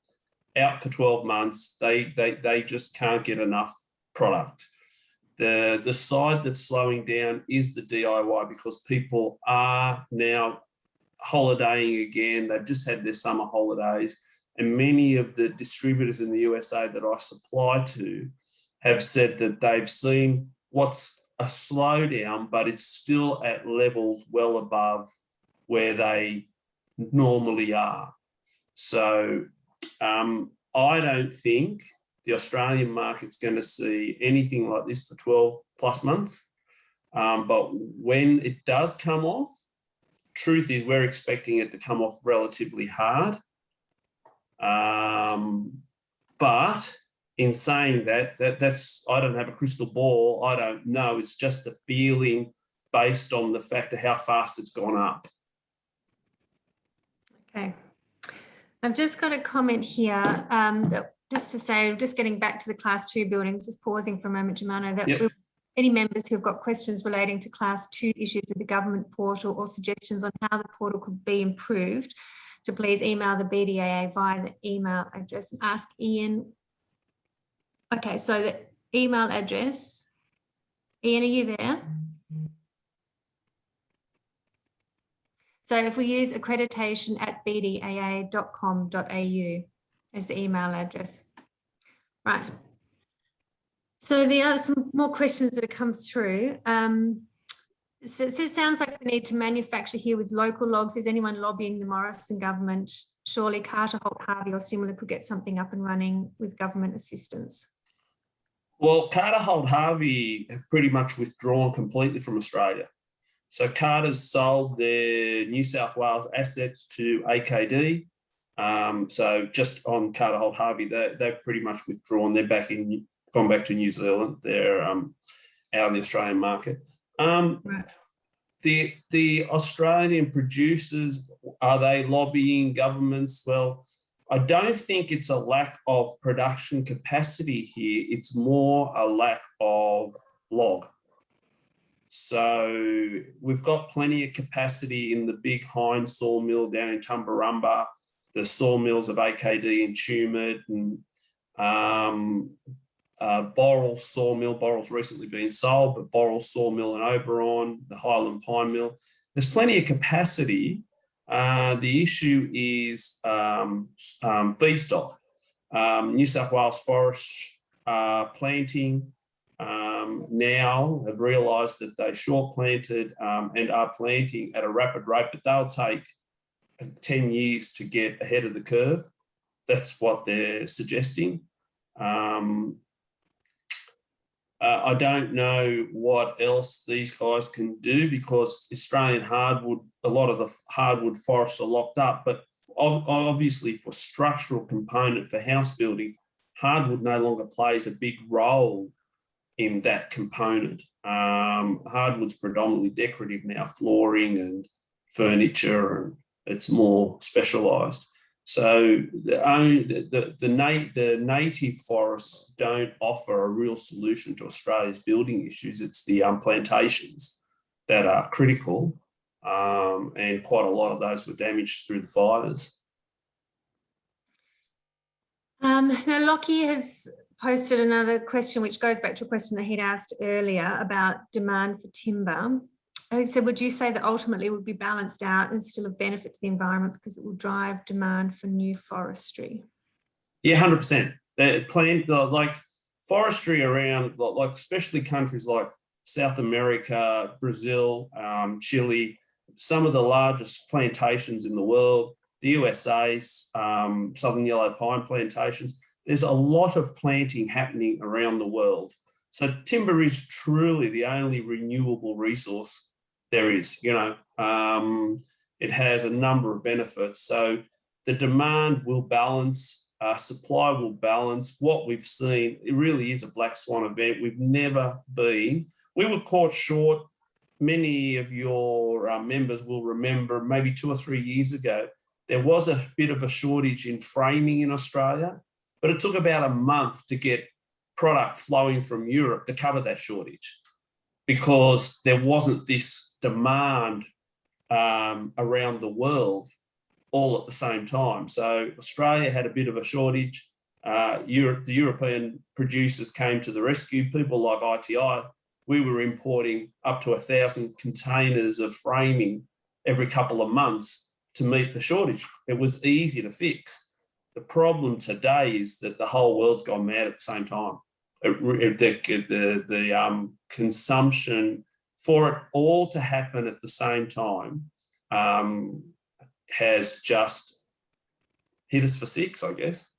out for 12 months. They just can't get enough product. The side that's slowing down is the DIY because people are now holidaying again. They've just had their summer holidays. And many of the distributors in the USA that I supply to have said that they've seen what's a slowdown, but it's still at levels well above where they normally are. So I don't think the Australian market's going to see anything like this for 12 plus months. But when it does come off, truth is we're expecting it to come off relatively hard. But in saying that's, I don't have a crystal ball. I don't know. It's just a feeling based on the fact of how fast it's gone up. Okay. I've just got a comment here that just to say, just getting back to the class 2 buildings, just pausing for a moment, Jemano, that Yep. any members who have got questions relating to class 2 issues with the government portal or suggestions on how the portal could be improved, to please email the BDAA via the email address and ask Ian. Okay, so the email address, Ian, are you there? So if we use accreditation@bdaa.com.au as the email address. Right. So there are some more questions that have come through. So it sounds like we need to manufacture here with local logs. Is anyone lobbying the Morrison government? Surely Carter, Holt, Harvey or similar could get something up and running with government assistance. Well, Carter, Holt, Harvey have pretty much withdrawn completely from Australia. So Carter's sold their New South Wales assets to AKD. So just on Carter, Holt, Harvey, they've pretty much withdrawn. They're gone back to New Zealand. They're out of the Australian market. Right. The Australian producers, are they lobbying governments? Well, I don't think it's a lack of production capacity here. It's more a lack of log. So we've got plenty of capacity in the big Hines sawmill down in Tumbarumba, the sawmills of AKD in Tumut, and Boral sawmill. Boral's recently been sold, but Boral sawmill in Oberon, the Highland pine mill. There's plenty of capacity. The issue is feedstock. New South Wales Forests planting now have realised that they short planted and are planting at a rapid rate, but they'll take 10 years to get ahead of the curve. That's what they're suggesting. I don't know what else these guys can do because Australian hardwood, a lot of the hardwood forests are locked up, but obviously for structural component for house building, hardwood no longer plays a big role in that component. Hardwood's predominantly decorative now, flooring and furniture, and it's more specialised. So the native forests don't offer a real solution to Australia's building issues. It's the plantations that are critical, and quite a lot of those were damaged through the fires. Now, Lockie has posted another question, which goes back to a question that he'd asked earlier about demand for timber. He said, would you say that ultimately it would be balanced out and still of benefit to the environment because it will drive demand for new forestry? Yeah, 100%. Like forestry around, like especially countries like South America, Brazil, Chile, some of the largest plantations in the world, the USA, southern yellow pine plantations. There's a lot of planting happening around the world. So timber is truly the only renewable resource there is. It has a number of benefits. So the demand will balance, supply will balance. What we've seen, it really is a black swan event. We were caught short. Many of your members will remember maybe 2 or 3 years ago, there was a bit of a shortage in framing in Australia, but it took about a month to get product flowing from Europe to cover that shortage because there wasn't this demand around the world all at the same time. So Australia had a bit of a shortage. The European producers came to the rescue. People like ITI, we were importing up to 1,000 containers of framing every couple of months to meet the shortage. It was easy to fix. The problem today is that the whole world's gone mad at the same time. The consumption for it all to happen at the same time has just hit us for 6, I guess.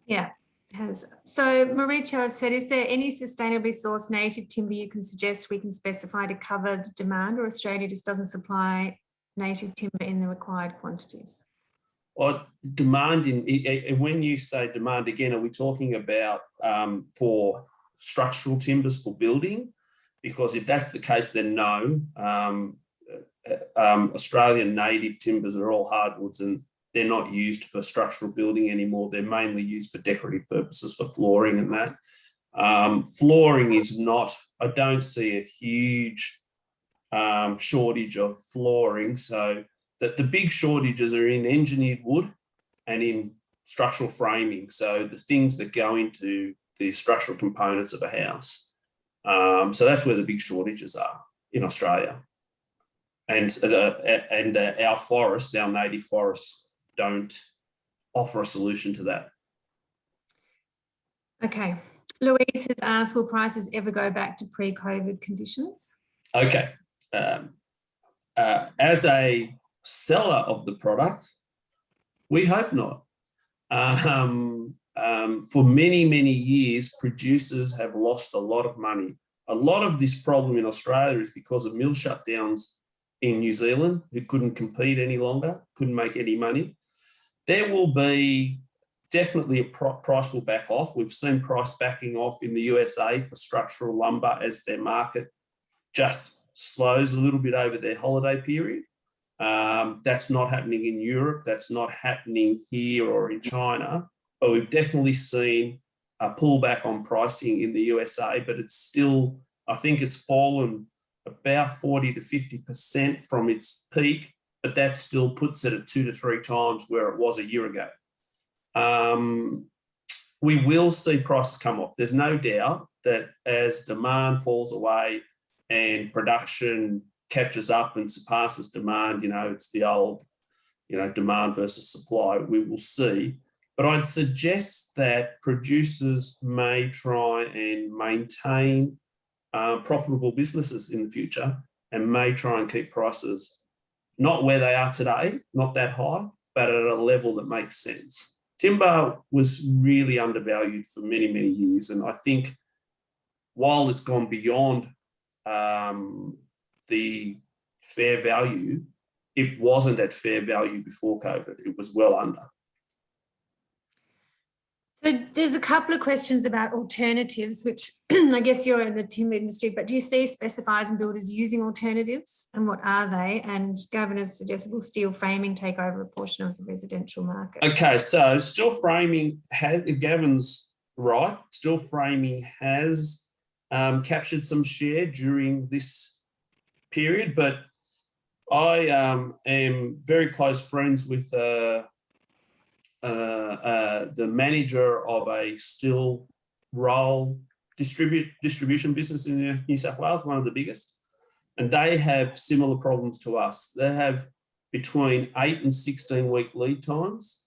Yeah. has. So Mauricio has said, is there any sustainably sourced native timber you can suggest we can specify to cover the demand, or Australia just doesn't supply native timber in the required quantities? Well, demand when you say demand, again, are we talking about for structural timbers for building? Because if that's the case, then no. Australian native timbers are all hardwoods and they're not used for structural building anymore. They're mainly used for decorative purposes, for flooring and that. Flooring is not, I don't see a huge shortage of flooring. So that the big shortages are in engineered wood and in structural framing. So the things that go into the structural components of a house. So that's where the big shortages are in Australia. And our forests, our native forests, don't offer a solution to that. Okay. Louise has asked, will prices ever go back to pre-COVID conditions? Okay. As a seller of the product, we hope not. For many, many years, producers have lost a lot of money. A lot of this problem in Australia is because of mill shutdowns in New Zealand, who couldn't compete any longer, couldn't make any money. There will be definitely a price will back off. We've seen price backing off in the USA for structural lumber as their market just slows a little bit over their holiday period. That's not happening in Europe. That's not happening here or in China. But we've definitely seen a pullback on pricing in the USA, but it's still, I think it's fallen about 40 to 50% from its peak, but that still puts it at 2 to 3 times where it was a year ago. We will see prices come off. There's no doubt that as demand falls away and production catches up and surpasses demand, it's the old, demand versus supply, we will see. But I'd suggest that producers may try and maintain profitable businesses in the future and may try and keep prices not where they are today, not that high, but at a level that makes sense. Timber was really undervalued for many, many years. And I think while it's gone beyond the fair value, it wasn't at fair value before COVID. It was well under. So there's a couple of questions about alternatives, which I guess you're in the timber industry, but do you see specifiers and builders using alternatives, and what are they? And Gavin has suggested will steel framing take over a portion of the residential market? Okay, so steel framing, Gavin's right, steel framing has captured some share during this period, but I am very close friends with the manager of a steel roll distribution business in New South Wales, one of the biggest, and they have similar problems to us. They have between 8 and 16-week lead times.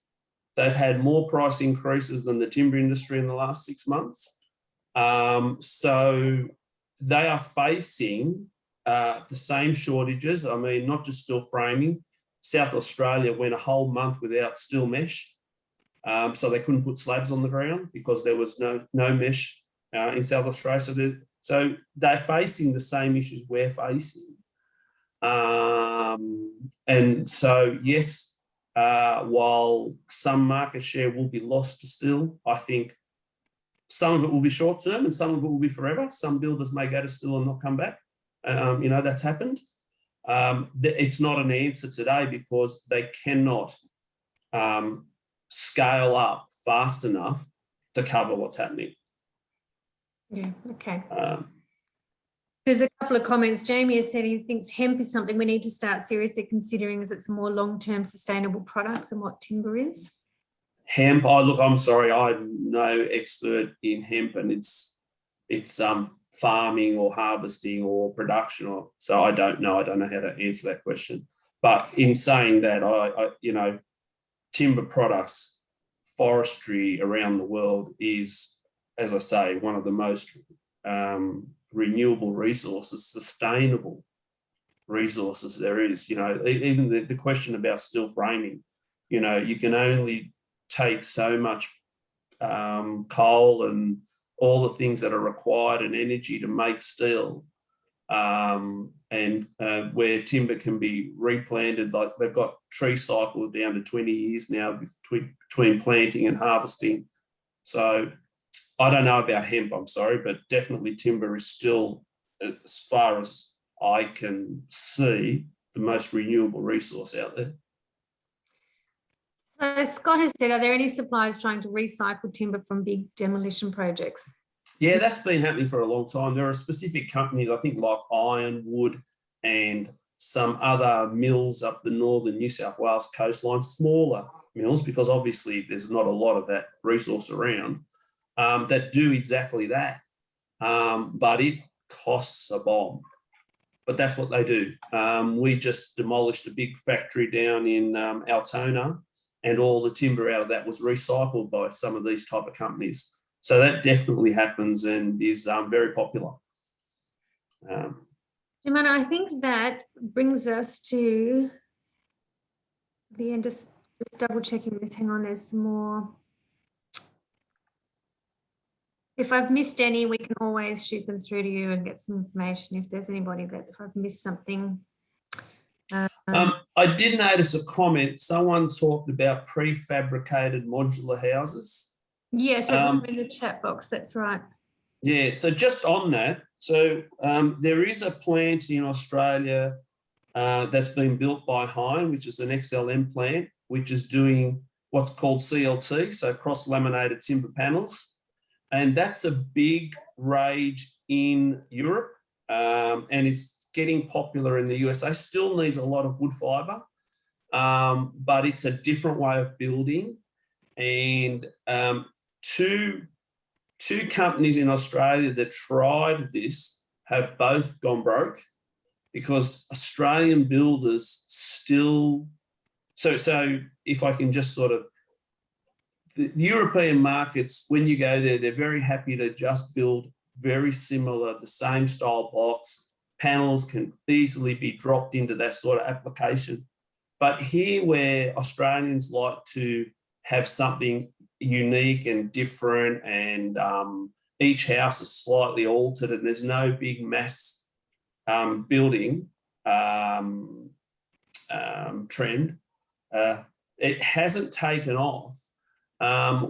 They've had more price increases than the timber industry in the last 6 months. So they are facing the same shortages. I mean, not just steel framing. South Australia went a whole month without steel mesh. So they couldn't put slabs on the ground because there was no mesh in South Australia. So they're facing the same issues we're facing. And so, yes, while some market share will be lost to steel, I think some of it will be short term and some of it will be forever. Some builders may go to steel and not come back. That's happened. It's not an answer today because they cannot scale up fast enough to cover what's happening. Yeah, okay. There's a couple of comments. Jamie has said he thinks hemp is something we need to start seriously considering as it's a more long-term sustainable product than what timber is. Hemp, I'm sorry, I'm no expert in hemp, and it's farming or harvesting or production, so I don't know how to answer that question. But in saying that, I timber products, forestry around the world is, as I say, one of the most renewable resources, sustainable resources there is. Even the question about steel framing, you can only take so much coal and all the things that are required and energy to make steel. And where timber can be replanted, like they've got tree cycles down to 20 years now between planting and harvesting. So I don't know about hemp, I'm sorry, but definitely timber is still, as far as I can see, the most renewable resource out there. So Scott has said, are there any suppliers trying to recycle timber from big demolition projects? Yeah, that's been happening for a long time. There are specific companies, I think like Ironwood and some other mills up the northern New South Wales coastline, smaller mills, because obviously there's not a lot of that resource around, that do exactly that. But it costs a bomb. But that's what they do. We just demolished a big factory down in Altona, and all the timber out of that was recycled by some of these type of companies. So that definitely happens and is very popular. Jemima, I think that brings us to the end. Just double checking this. Hang on, there's some more. If I've missed any, we can always shoot them through to you and get some information if there's anybody that, if I've missed something. I did notice a comment. Someone talked about prefabricated modular houses. Yes, that's in the chat box. That's right. Yeah, so just on that, so there is a plant in Australia that's been built by Hine, which is an XLM plant, which is doing what's called CLT, so cross-laminated timber panels. And that's a big rage in Europe, and it's getting popular in the USA. Still needs a lot of wood fibre, but it's a different way of building. And two companies in Australia that tried this have both gone broke because Australian builders still, so if I can just sort of, the European markets, when you go there, they're very happy to just build very similar, the same style box. Panels can easily be dropped into that sort of application. But here where Australians like to have something unique and different, and each house is slightly altered and there's no big mass building trend, it hasn't taken off.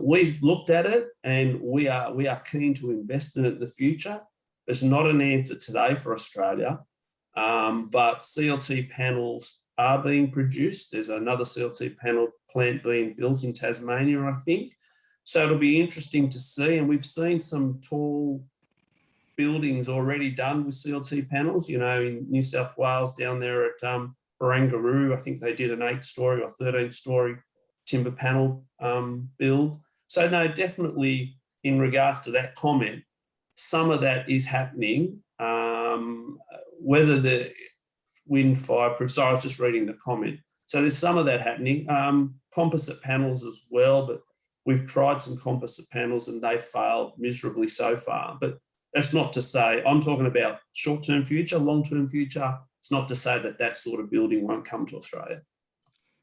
We've looked at it and we are keen to invest in it in the future. It's not an answer today for Australia, but CLT panels are being produced. There's another CLT panel plant being built in Tasmania, I think. So it'll be interesting to see. And we've seen some tall buildings already done with CLT panels, you know, in New South Wales down there at Barangaroo. I think they did an 8-story or 13-story timber panel build. So no, definitely in regards to that comment, some of that is happening. Whether the wind fireproof, sorry, I was just reading the comment. So there's some of that happening. Composite panels as well, but we've tried some composite panels and they failed miserably so far. But that's not to say, I'm talking about short-term future, long-term future. It's not to say that that sort of building won't come to Australia.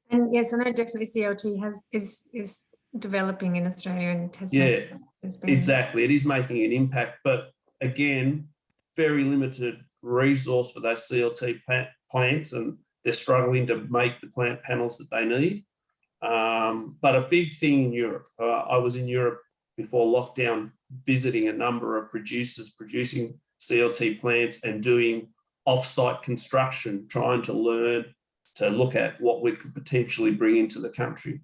And yes, I know definitely CLT is developing in Australia and Tasmania. Yeah, exactly. It is making an impact, but again, very limited resource for those CLT plants, and they're struggling to make the plant panels that they need. But a big thing in Europe, I was in Europe before lockdown visiting a number of producers producing CLT plants and doing off-site construction, trying to learn to look at what we could potentially bring into the country.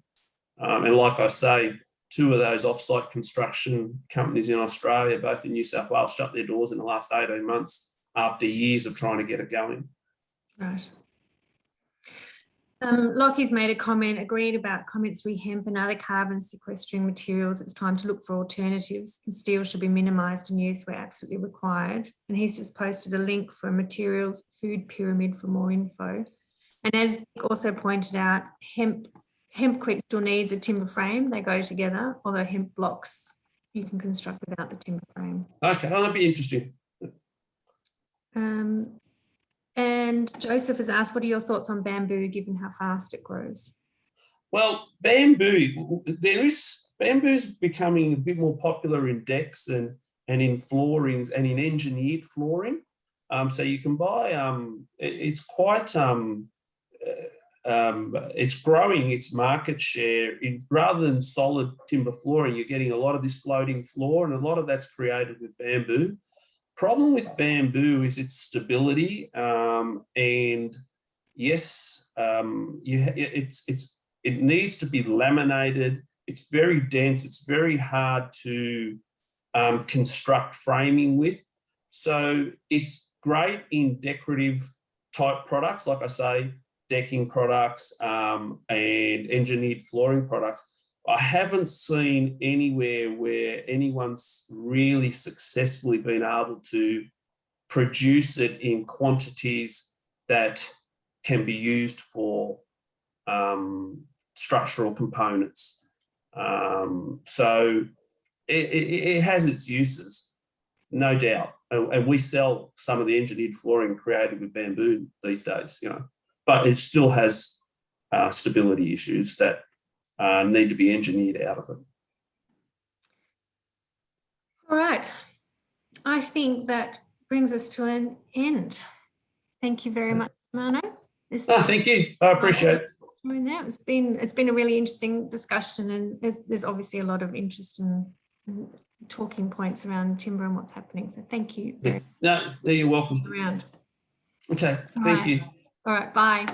And like I say, 2 of those off-site construction companies in Australia, both in New South Wales, shut their doors in the last 18 months after years of trying to get it going. Right. Lockie's made a comment, agreed about comments re hemp and other carbon sequestering materials. It's time to look for alternatives. And steel should be minimised and used where absolutely required. And he's just posted a link for a materials food pyramid for more info. And as Nick also pointed out, hempcrete still needs a timber frame. They go together, although hemp blocks you can construct without the timber frame. Okay, that'll be interesting. And Joseph has asked, what are your thoughts on bamboo given how fast it grows? Well, bamboo, there is bamboo's becoming a bit more popular in decks and in floorings and in engineered flooring. So you can buy, it's quite, it's growing its market share. Rather than solid timber flooring, you're getting a lot of this floating floor, and a lot of that's created with bamboo. Problem with bamboo is its stability, and yes, it needs to be laminated. It's very dense. It's very hard to construct framing with. So it's great in decorative type products, like I say, decking products and engineered flooring products. I haven't seen anywhere where anyone's really successfully been able to produce it in quantities that can be used for structural components. So it has its uses, no doubt. And we sell some of the engineered flooring created with bamboo these days, you know, but it still has stability issues that need to be engineered out of it. All right. I think that brings us to an end. Thank you very much, Mano. Thank you. I appreciate it. It's been a really interesting discussion, and there's obviously a lot of interest in talking points around timber and what's happening. So thank you. No, you're welcome. Around. Okay, thank you. All right, bye.